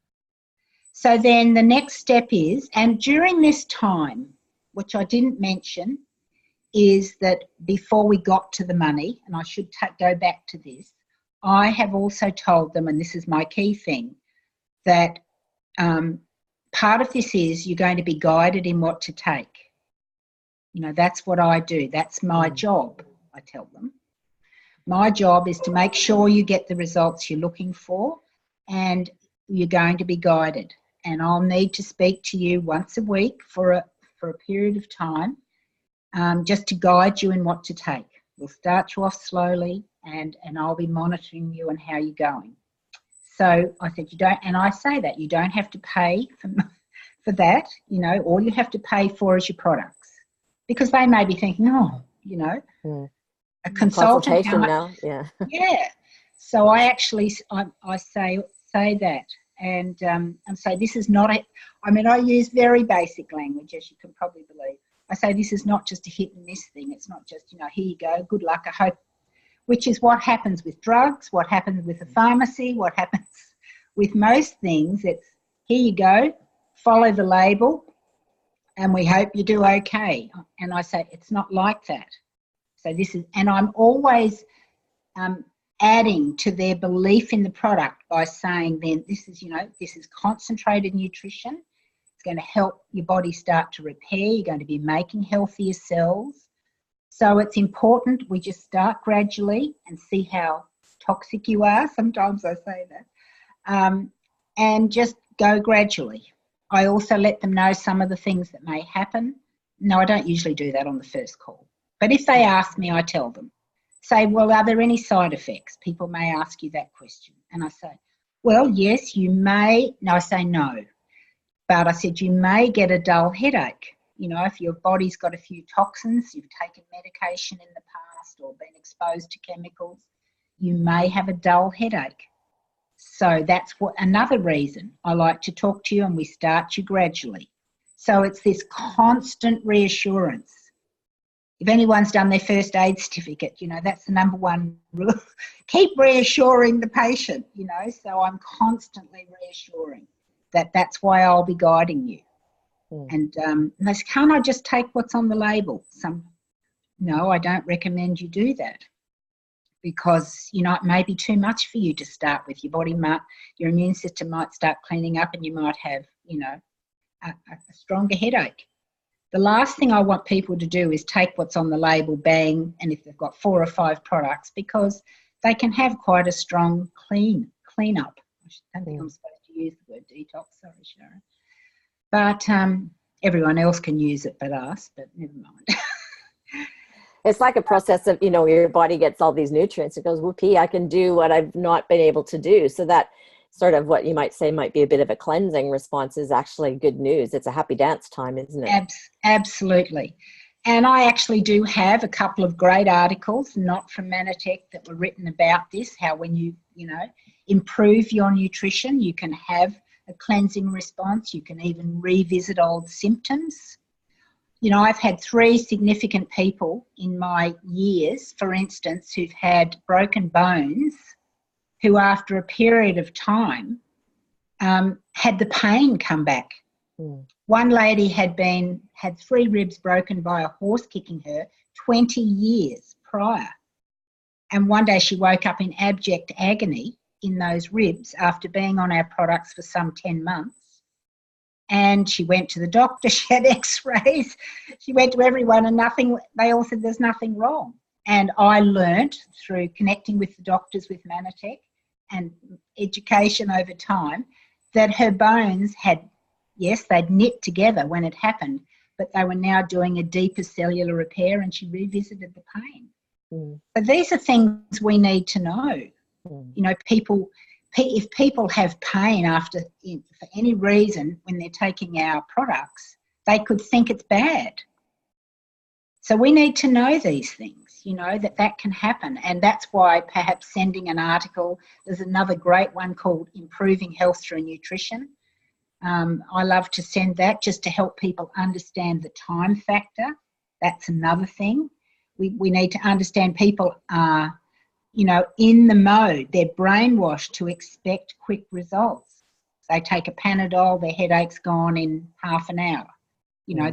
So then the next step is, and during this time, which I didn't mention, is that before we got to the money, and I should go back to this, I have also told them, and this is my key thing, that part of this is you're going to be guided in what to take. You know, that's what I do. That's my job, I tell them. My job is to make sure you get the results you're looking for, and you're going to be guided. And I'll need to speak to you once a week for a period of time, just to guide you in what to take. We'll start you off slowly, and I'll be monitoring you and how you're going. So I said, and I say that you don't have to pay for that. You know, all you have to pay for is your products, because they may be thinking, a consultant now, yeah. Yeah. So I actually I say that, and so this is not I use very basic language, as you can probably believe. I say this is not just a hit and miss thing. It's not just, here you go, good luck, I hope, which is what happens with drugs, what happens with a pharmacy, what happens with most things. It's here you go, follow the label, and we hope you do okay. And I say it's not like that. So this is, and I'm always adding to their belief in the product by saying, then this is concentrated nutrition. It's going to help your body start to repair. You're going to be making healthier cells. So it's important we just start gradually and see how toxic you are. Sometimes I say that. And just go gradually. I also let them know some of the things that may happen. No, I don't usually do that on the first call. But if they ask me, I tell them. Say, well, are there any side effects? People may ask you that question. And I say, well, yes, you may. No, I say no. But I said, you may get a dull headache. If your body's got a few toxins, you've taken medication in the past or been exposed to chemicals, you may have a dull headache. So that's another reason I like to talk to you, and we start you gradually. So it's this constant reassurance. If anyone's done their first aid certificate, that's the number one rule. Keep reassuring the patient, so I'm constantly reassuring that that's why I'll be guiding you. And they say, can't I just take what's on the label? No, I don't recommend you do that, because, it may be too much for you to start with. Your immune system might start cleaning up, and you might have, a stronger headache. The last thing I want people to do is take what's on the label, bang, and if they've got 4 or 5 products, because they can have quite a strong clean-up. I don't think I'm supposed to use the word detox, sorry, Sharon. But everyone else can use it but us, but never mind. It's like a process of, your body gets all these nutrients. It goes, whoopee, I can do what I've not been able to do. So that sort of what you might say might be a bit of a cleansing response is actually good news. It's a happy dance time, isn't it? Absolutely. And I actually do have a couple of great articles, not from Manatech, that were written about this, how when you improve your nutrition, you can have a cleansing response. You can even revisit old symptoms. I've had 3 significant people in my years, for instance, who've had broken bones, who after a period of time had the pain come back. Mm. One lady had 3 ribs broken by a horse kicking her 20 years prior. And one day she woke up in abject agony in those ribs after being on our products for some 10 months. And she went to the doctor, she had x-rays, she went to everyone and they all said there's nothing wrong. And I learnt through connecting with the doctors with Manatech and education over time that her bones had, yes, they'd knit together when it happened, but they were now doing a deeper cellular repair and she revisited the pain. Mm. But these are things we need to know. Mm. If people have pain for any reason when they're taking our products, they could think it's bad. So we need to know these things, that can happen. And that's why perhaps sending an article, there's another great one called Improving Health Through Nutrition. I love to send that just to help people understand the time factor. That's another thing. We need to understand people are, in the mode, they're brainwashed to expect quick results. They take a Panadol, their headache's gone in half an hour.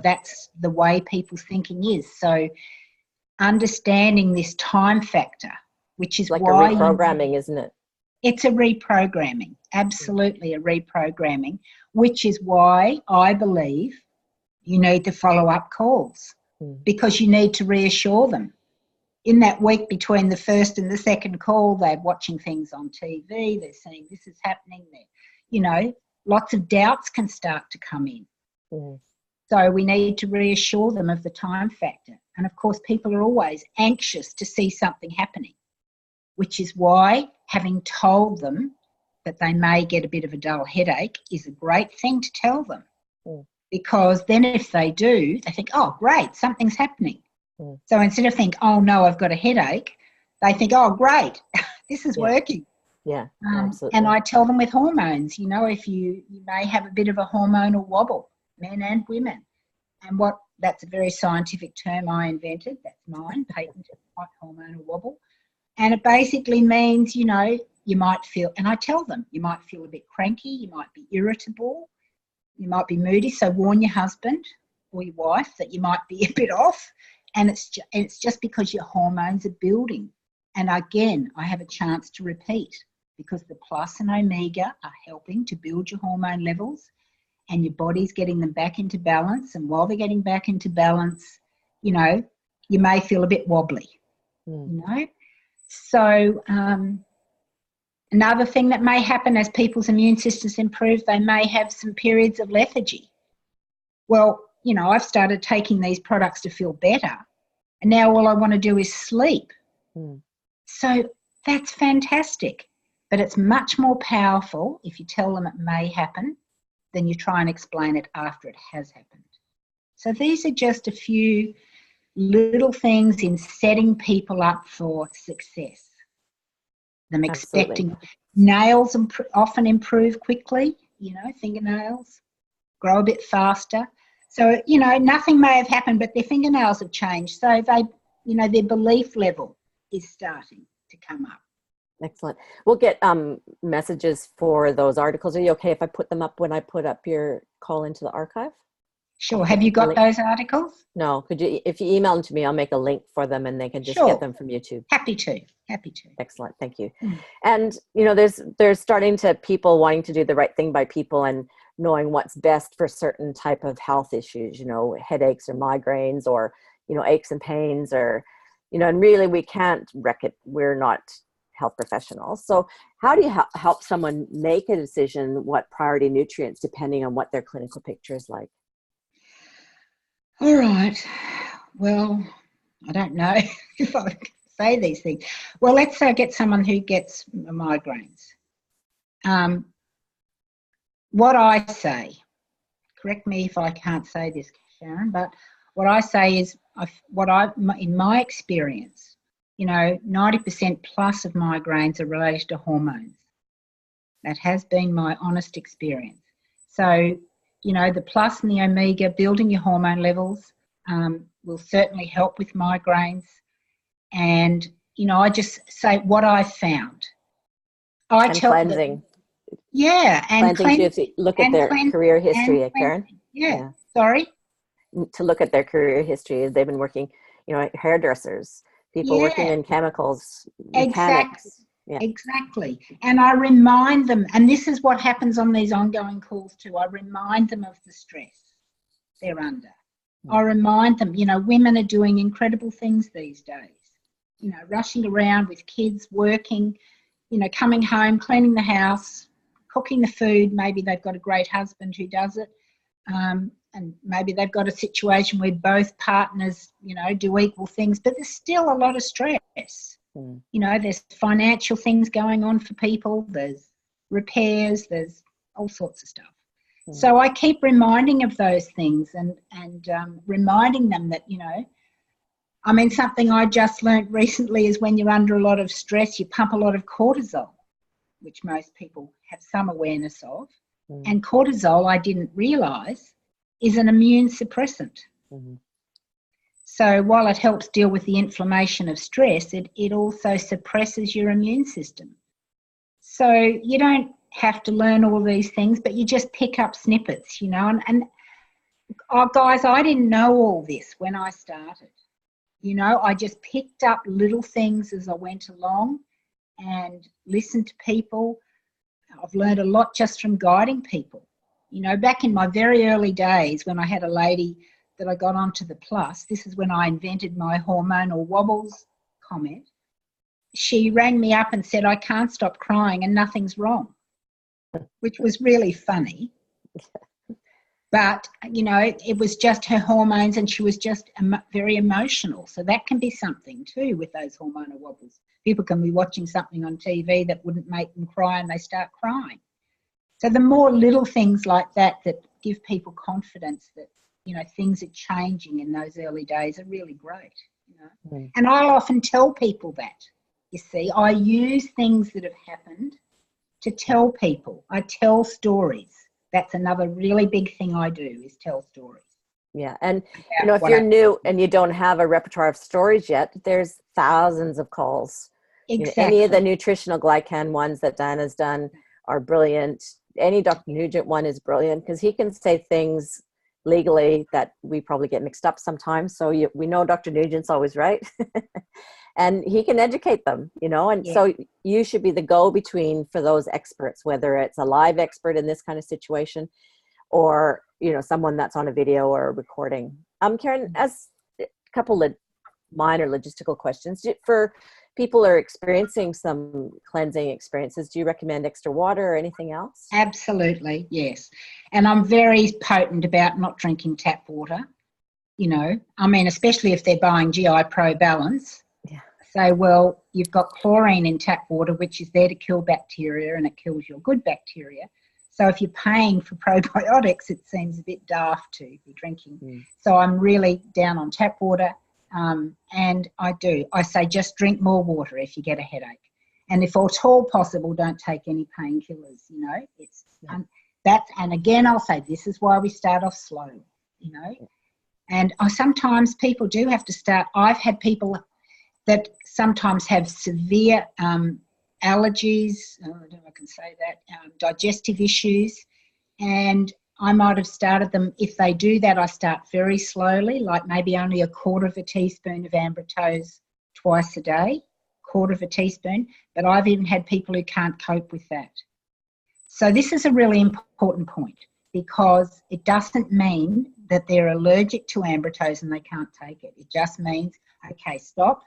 That's the way people's thinking is. So understanding this time factor, which is like why... a reprogramming, isn't it? It's a reprogramming, absolutely a reprogramming, which is why I believe you need the follow-up calls because you need to reassure them. In that week between the first and the second call, they're watching things on TV, they're seeing this is happening there. Lots of doubts can start to come in. Mm. So we need to reassure them of the time factor. And of course, people are always anxious to see something happening, which is why having told them that they may get a bit of a dull headache is a great thing to tell them. Mm. Because then if they do, they think, oh, great, something's happening. Mm. So instead of think, oh, no, I've got a headache, they think, oh, great, this is working. Yeah, absolutely. And I tell them with hormones, if you may have a bit of a hormonal wobble, men and women. And that's a very scientific term I invented. That's mine, patented, hormonal wobble. And it basically means, you might feel, and I tell them, you might feel a bit cranky, you might be irritable, you might be moody. So warn your husband or your wife that you might be a bit off. And it's just because your hormones are building. And again, I have a chance to repeat because the plus and omega are helping to build your hormone levels and your body's getting them back into balance. And while they're getting back into balance, you may feel a bit wobbly, So another thing that may happen as people's immune systems improve, they may have some periods of lethargy. Well, I've started taking these products to feel better, and now all I want to do is sleep. Mm. So that's fantastic, but it's much more powerful if you tell them it may happen than you try and explain it after it has happened. So these are just a few little things in setting people up for success. Them expecting nails often improve quickly, fingernails grow a bit faster. So, nothing may have happened, but their fingernails have changed. So their belief level is starting to come up. Excellent. We'll get messages for those articles. Are you okay if I put them up when I put up your call into the archive? Sure. Have you got those articles? No. Could you, if you email them to me, I'll make a link for them and they can just get them from YouTube. Happy to. Excellent. Thank you. And, there's starting to people wanting to do the right thing by people and knowing what's best for certain type of health issues, headaches or migraines or, aches and pains or, and really we can't we're not health professionals. So how do you help someone make a decision what priority nutrients depending on what their clinical picture is like? All right. Well, I don't know if I can say these things. Well, let's say I get someone who gets migraines. What I say, correct me if I can't say this, Sharon, but what I say is in my experience, 90% plus of migraines are related to hormones. That has been my honest experience. So, the plus and the omega, building your hormone levels, will certainly help with migraines. And, I just say what I found. And cleansing. And cleansing. You have to look at their career history, Karen. Yeah. Sorry? To look at their career history. They've been working, hairdressers, people working in chemicals, mechanics. Exactly. And I remind them, and this is what happens on these ongoing calls too, I remind them of the stress they're under. I remind them, women are doing incredible things these days, rushing around with kids, working, coming home, cleaning the house, cooking the food. Maybe they've got a great husband who does it. And maybe they've got a situation where both partners, do equal things, but there's still a lot of stress. There's financial things going on for people, there's repairs, there's all sorts of stuff. So I keep reminding of those things and reminding them that, something I just learnt recently is when you're under a lot of stress, you pump a lot of cortisol, which most people have some awareness of. And cortisol, I didn't realise, is an immune suppressant. So while it helps deal with the inflammation of stress, it also suppresses your immune system. So you don't have to learn all these things, but you just pick up snippets, and guys, I didn't know all this when I started. I just picked up little things as I went along and listened to people. I've learned a lot just from guiding people. Back in my very early days when I had a lady that I got onto the plus, this is when I invented my hormonal wobbles comment. She rang me up and said, I can't stop crying and nothing's wrong, which was really funny. But, it was just her hormones and she was just very emotional. So that can be something too with those hormonal wobbles. People can be watching something on TV that wouldn't make them cry and they start crying. So the more little things like that give people confidence that, things are changing in those early days are really great. And I'll often tell people that, you see, I use things that have happened to tell people. I tell stories. That's another really big thing I do is tell stories. Yeah. And, if you're new and you don't have a repertoire of stories yet, there's thousands of calls. Exactly. Any of the nutritional glycan ones that Diana's done are brilliant. Any Dr. Nugent one is brilliant because he can say things legally that we probably get mixed up sometimes. So we know Dr. Nugent's always right. And he can educate them, so you should be the go-between for those experts, whether it's a live expert in this kind of situation or, someone that's on a video or a recording. Karen, as a couple of minor logistical questions, for people who are experiencing some cleansing experiences, do you recommend extra water or anything else? Absolutely, yes. And I'm very potent about not drinking tap water, especially if they're buying GI Pro Balance. Say, well, you've got chlorine in tap water, which is there to kill bacteria and it kills your good bacteria. So if you're paying for probiotics, it seems a bit daft to be drinking. So I'm really down on tap water. And I say just drink more water if you get a headache. And if at all possible, don't take any painkillers, and again, I'll say this is why we start off slow, And sometimes people do have to start. I've had people that sometimes have severe allergies, I don't know if I can say that, digestive issues, and I might have started them. If they do that, I start very slowly, like maybe only a quarter of a teaspoon of Ambritose twice a day, quarter of a teaspoon, but I've even had people who can't cope with that. So this is a really important point because it doesn't mean that they're allergic to Ambritose and they can't take it. It just means, okay, stop.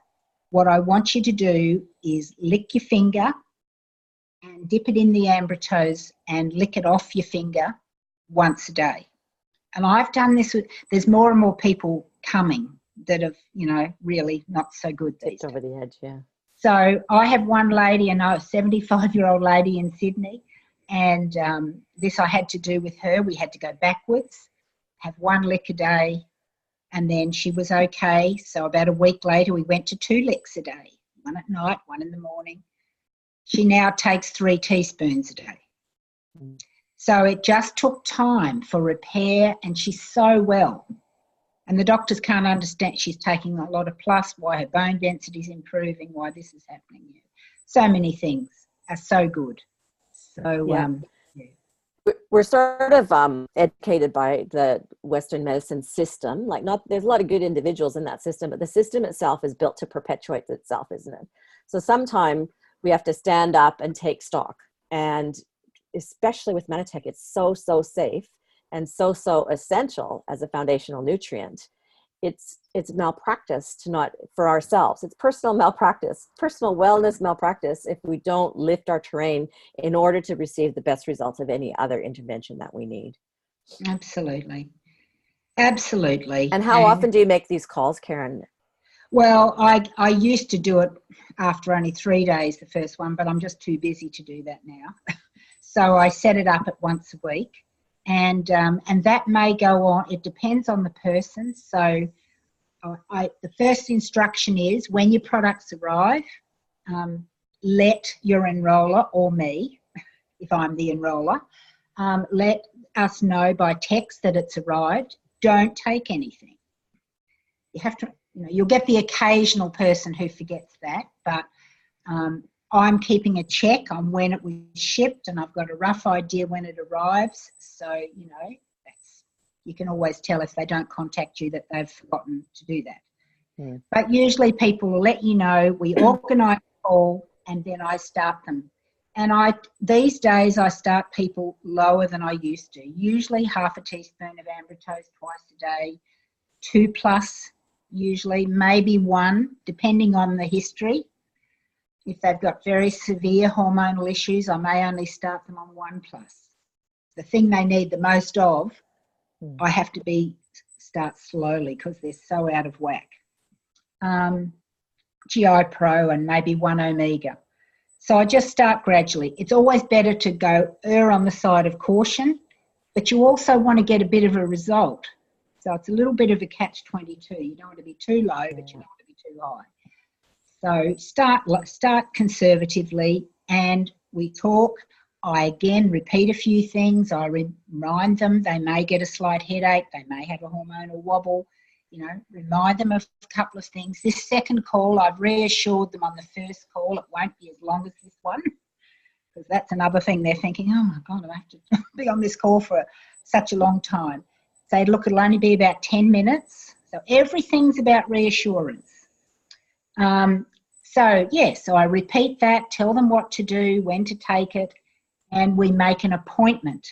What I want you to do is lick your finger and dip it in the Ambritose and lick it off your finger once a day. And I've done this there's more and more people coming that have, really not so good these days. Over the edge, yeah. So I have one lady, a 75-year-old lady in Sydney, and this I had to do with her. We had to go backwards, have one lick a day, And then she was okay. So about a week later, we went to 2 licks a day, one at night, one in the morning. She now takes 3 teaspoons a day. So it just took time for repair, and she's so well. And the doctors can't understand. She's taking a lot of plus, why her bone density is improving, why this is happening. So many things are so good. So, yeah. We're sort of educated by the Western medicine system. Like, there's a lot of good individuals in that system, but the system itself is built to perpetuate itself, isn't it? So sometime we have to stand up and take stock. And especially with Meditech, it's so safe and so essential as a foundational nutrient. It's malpractice to not, for ourselves, it's personal malpractice, personal wellness malpractice if we don't lift our terrain in order to receive the best results of any other intervention that we need. Absolutely. And how often do you make these calls, Karen? Well, I used to do it after only 3 days, the first one, but I'm just too busy to do that now. So I set it up at once a week. And that may go on. It depends on the person. So the first instruction is when your products arrive, let your enroller or me, if I'm the enroller, let us know by text that it's arrived. Don't take anything. You have to, you'll get the occasional person who forgets that, but I'm keeping a check on when it was shipped, and I've got a rough idea when it arrives. So, you can always tell if they don't contact you that they've forgotten to do that. Yeah. But usually people will let you know. We organise a call, and then I start them. And these days I start people lower than I used to. Usually half a teaspoon of Ambritose twice a day, 2+, usually, maybe 1, depending on the history. If they've got very severe hormonal issues, I may only start them on 1+. The thing they need the most of, I have to start slowly because they're so out of whack. GI Pro and maybe 1 Omega. So I just start gradually. It's always better to err on the side of caution, but you also want to get a bit of a result. So it's a little bit of a catch-22. You don't want to be too low, but you don't want to be too high. So start conservatively, and we talk. I again repeat a few things. I remind them they may get a slight headache. They may have a hormonal wobble. Remind them of a couple of things. This second call, I've reassured them on the first call it won't be as long as this one, because that's another thing they're thinking, oh my God, I have to be on this call for such a long time. So look, it'll only be about 10 minutes. So everything's about reassurance. So I repeat that, tell them what to do, when to take it, and we make an appointment.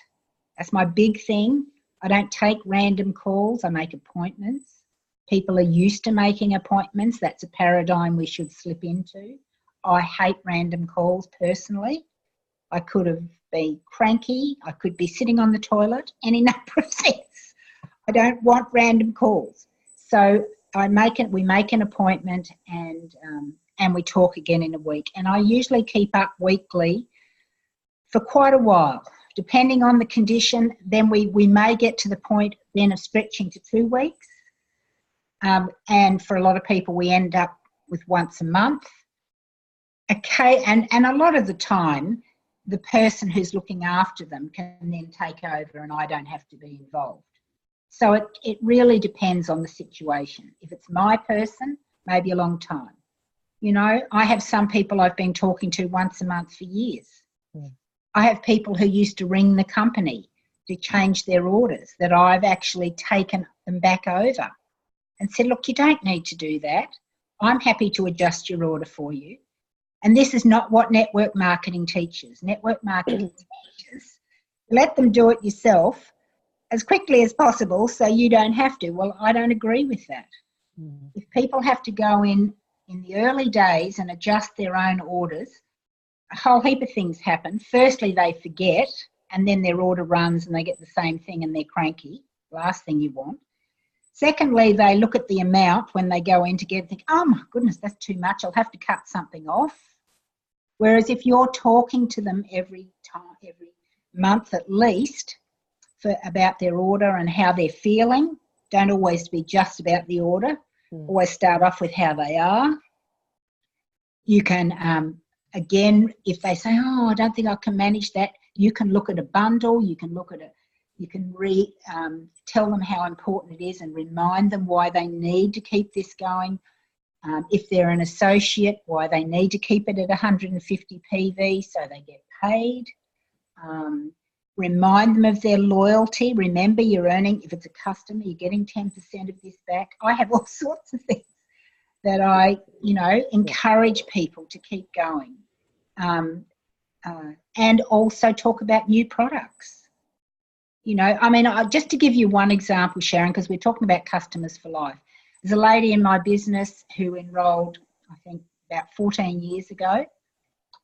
That's my big thing. I don't take random calls, I make appointments. People are used to making appointments. That's a paradigm we should slip into. I hate random calls personally. I could have been cranky. I could be sitting on the toilet, any number of things. I don't want random calls. So we make an appointment, and we talk again in a week. And I usually keep up weekly for quite a while, depending on the condition. Then we may get to the point then of stretching to 2 weeks. And for a lot of people, we end up with once a month. Okay, and a lot of the time, the person who's looking after them can then take over, and I don't have to be involved. So it really depends on the situation. If it's my person, maybe a long time. I have some people I've been talking to once a month for years. Mm. I have people who used to ring the company to change their orders that I've actually taken them back over and said, look, you don't need to do that. I'm happy to adjust your order for you. And this is not what network marketing teaches. Network marketing teaches, let them do it yourself as quickly as possible so you don't have to. Well, I don't agree with that. Mm. If people have to go in the early days and adjust their own orders, a whole heap of things happen. Firstly, they forget, and then their order runs and they get the same thing and they're cranky. Last thing you want. Secondly, they look at the amount when they go in to get and think, oh my goodness, that's too much. I'll have to cut something off. Whereas if you're talking to them every month at least about their order and how they're feeling, don't always be just about the order. Always start off with how they are. You can, again, if they say, oh, I don't think I can manage that, you can look at a bundle, you can look at it, you can tell them how important it is and remind them why they need to keep this going. If they're an associate, why they need to keep it at 150 PV so they get paid. Remind them of their loyalty. Remember, you're earning, if it's a customer, you're getting 10% of this back. I have all sorts of things that I, encourage people to keep going. And also talk about new products. Just to give you one example, Sharon, because we're talking about customers for life. There's a lady in my business who enrolled, I think, about 14 years ago,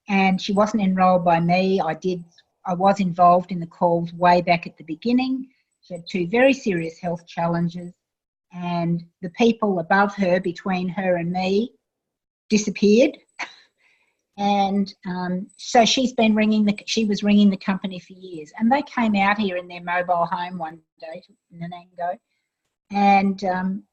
and she wasn't enrolled by me. I was involved in the calls way back at the beginning. She had 2 very serious health challenges, and the people above her, between her and me, disappeared. And so she was ringing the company for years, and they came out here in their mobile home one day to Nanango, and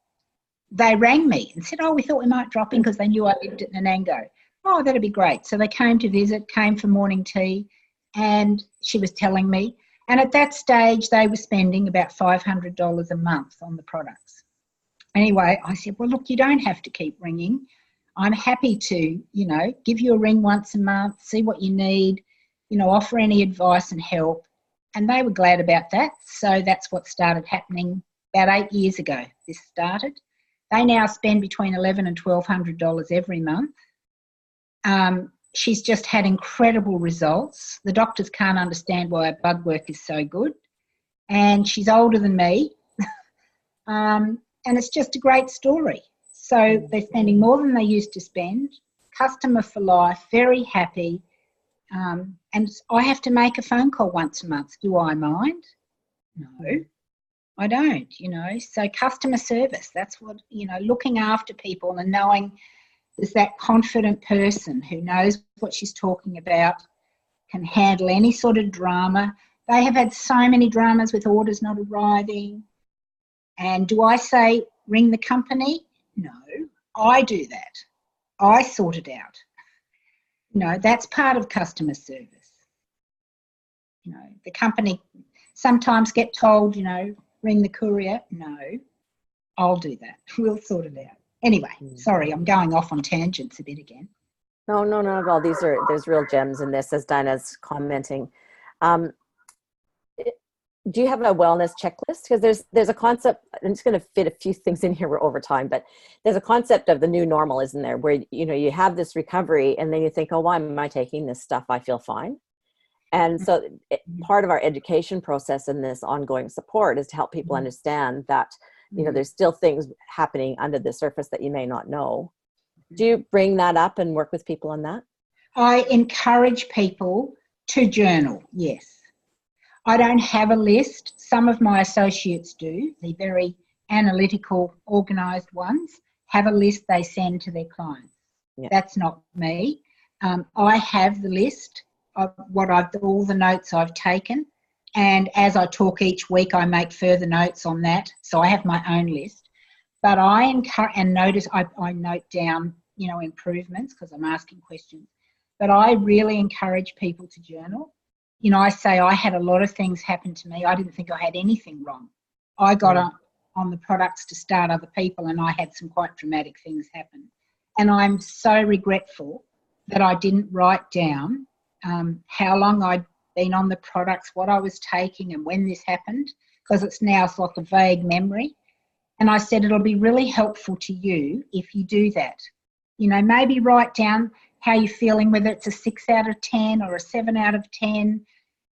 they rang me and said, oh, we thought we might drop in because they knew I lived at Nanango. Oh, that'd be great. So they came to visit, came for morning tea, and she was telling me, and at that stage they were spending about $500 a month on the products. Anyway, I said, well, look, you don't have to keep ringing. I'm happy to, give you a ring once a month, see what you need, offer any advice and help. And they were glad about that. So that's what started happening about 8 years ago. This started. They now spend between $1,100 and $1,200 every month. She's just had incredible results. The doctors can't understand why her blood work is so good. And she's older than me. And it's just a great story. So they're spending more than they used to spend. Customer for life, very happy. And I have to make a phone call once a month. Do I mind? No, I don't, So customer service, that's what, looking after people and knowing there's that confident person who knows what she's talking about, can handle any sort of drama. They have had so many dramas with orders not arriving. And do I say ring the company? No, I do that. I sort it out. That's part of customer service. The company sometimes get told, ring the courier. No, I'll do that. We'll sort it out. Anyway, sorry, I'm going off on tangents a bit again. No, not at all. There's real gems in this, as Dinah's commenting. Do you have a wellness checklist? Because there's a concept, I'm just going to fit a few things in here over time, but there's a concept of the new normal, isn't there? Where, you have this recovery and then you think, oh, why am I taking this stuff? I feel fine. And so part of our education process in this ongoing support is to help people understand that, there's still things happening under the surface that you may not know. Do you bring that up and work with people on that? I encourage people to journal, yes. I don't have a list. Some of my associates do. The very analytical, organised ones have a list they send to their clients. Yeah. That's not me. I have the list of all the notes I've taken, and as I talk each week, I make further notes on that. So I have my own list. But I encourage and notice I note down, improvements because I'm asking questions. But I really encourage people to journal. I say I had a lot of things happen to me. I didn't think I had anything wrong. I got on the products to start other people, and I had some quite dramatic things happen. And I'm so regretful that I didn't write down how long I'd been on the products, what I was taking and when this happened, because it's like a vague memory. And I said it'll be really helpful to you if you do that. Maybe write down how you're feeling, whether it's a 6 out of 10 or a 7 out of 10,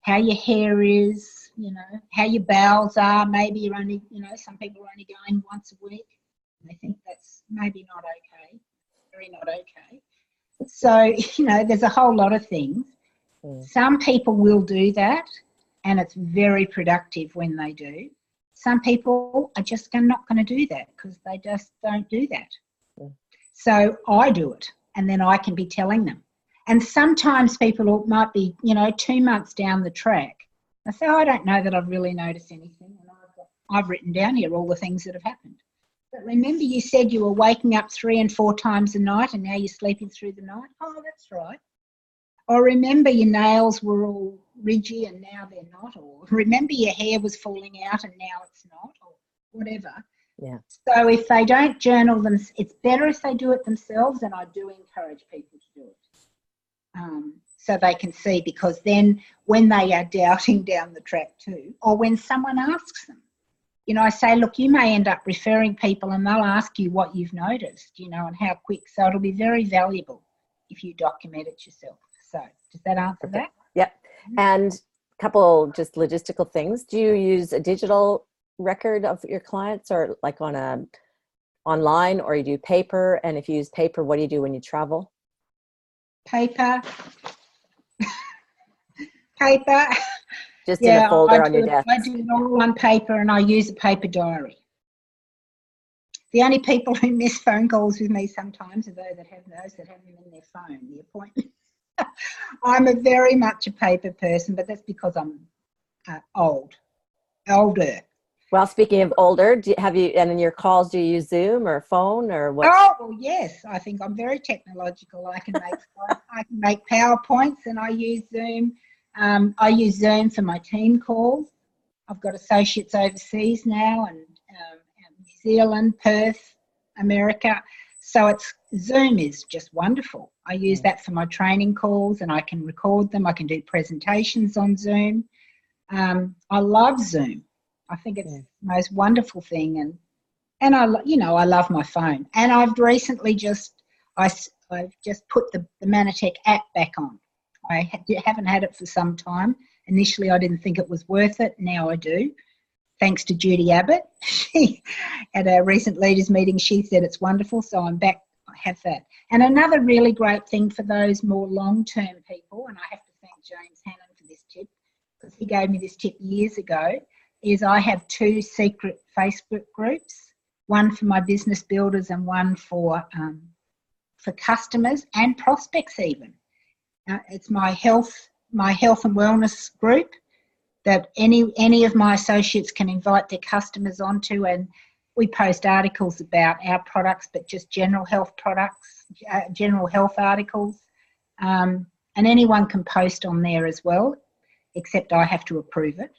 how your hair is, how your bowels are. Maybe you're only, some people are only going once a week. And they think that's maybe not okay, very not okay. So, there's a whole lot of things. Some people will do that, and it's very productive when they do. Some people are just not going to do that because they just don't do that. So I do it, and then I can be telling them. And sometimes people might be, 2 months down the track. I say, I don't know that I've really noticed anything. And I've got I've written down here all the things that have happened. But remember, you said you were waking up 3 and 4 times a night and now you're sleeping through the night? Oh, that's right. Or remember your nails were all ridgy and now they're not. Or remember your hair was falling out and now it's not, or whatever. Yeah. So if they don't journal them, it's better if they do it themselves, and I do encourage people to do it. So they can see, because then when they are doubting down the track too, or when someone asks them, you know, I say, look, you may end up referring people and they'll ask you what you've noticed, you know, and how quick. So it'll be very valuable if you document it yourself. So does that answer that? Yep. And a couple just logistical things. Do you use a digital record of your clients, or like on a online, or you do paper? And if you use paper, what do you do when you travel? Paper. Paper. Just in a folder on your desk. I do it all on paper, and I use a paper diary. The only people who miss phone calls with me sometimes are those that have them in their phone, the appointment. I'm a very much a paper person, but that's because I'm older. Well, speaking of older, and in your calls, do you use Zoom or phone or what? Oh, well, yes. I think I'm very technological. I can make PowerPoints, and I use Zoom. I use Zoom for my team calls. I've got associates overseas now, and New Zealand, Perth, America. So Zoom is just wonderful. I use that for my training calls, and I can record them. I can do presentations on Zoom. I love Zoom. I think it's the most wonderful thing, and I love my phone. And I've recently I've just put the Mannatech app back on. I haven't had it for some time. Initially, I didn't think it was worth it. Now I do. Thanks to Judy Abbott. She, at a recent leaders meeting, she said it's wonderful, so I'm back. I have that. And another really great thing for those more long-term people, and I have to thank James Hannon for this tip, because he gave me this tip years ago, is I have 2 secret Facebook groups, one for my business builders and one for customers and prospects even. It's my health and wellness group that any of my associates can invite their customers onto, and we post articles about our products, but just general health products, general health articles, and anyone can post on there as well, except I have to approve it,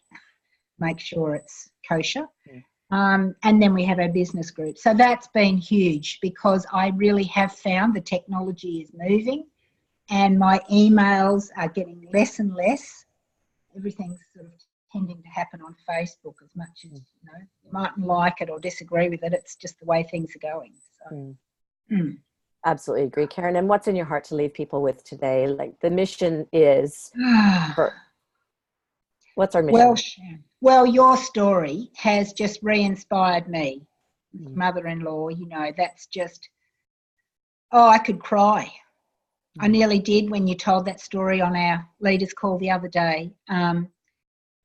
make sure it's kosher. And then we have our business group. So that's been huge, because I really have found the technology is moving and my emails are getting less and less. Everything's sort of tending to happen on Facebook as much as, you mightn't like it or disagree with it. It's just the way things are going. So. Absolutely agree, Karen. And what's in your heart to leave people with today? Like, the mission is, what's our mission? Well, your story has just re-inspired me. Mother-in-law, that's just, I could cry. I nearly did when you told that story on our leaders call the other day.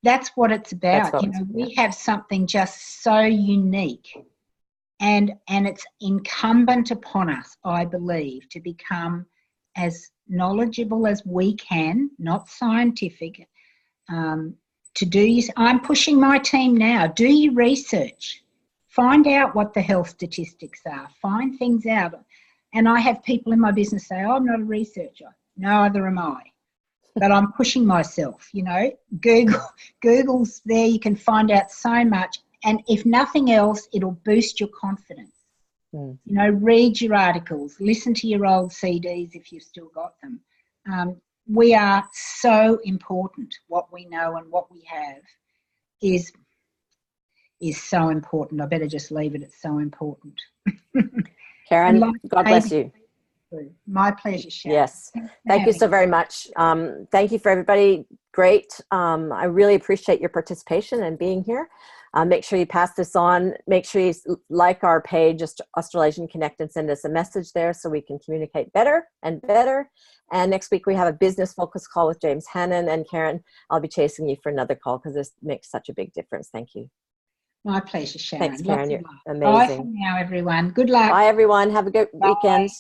That's what it's about. We have something just so unique, and it's incumbent upon us, I believe, to become as knowledgeable as we can, not scientific. I'm pushing my team now. Do your research. Find out what the health statistics are. Find things out. And I have people in my business say, I'm not a researcher. Neither am I. But I'm pushing myself, Google's there. You can find out so much. And if nothing else, it'll boost your confidence. Read your articles. Listen to your old CDs if you've still got them. We are so important. What we know and what we have is so important. I better just leave it. It's so important. Karen, God bless you. My pleasure, Sharon. Yes. Thank you so very much. Thank you for everybody. Great. I really appreciate your participation and being here. Make sure you pass this on. Make sure you like our page, just Australasian Connect, and send us a message there so we can communicate better and better. And next week we have a business focus call with James Hannon. And Karen, I'll be chasing you for another call because this makes such a big difference. Thank you. My pleasure, Sharon. Thanks, Karen. You're amazing. Bye for now, everyone. Good luck. Bye, everyone. Have a good weekend.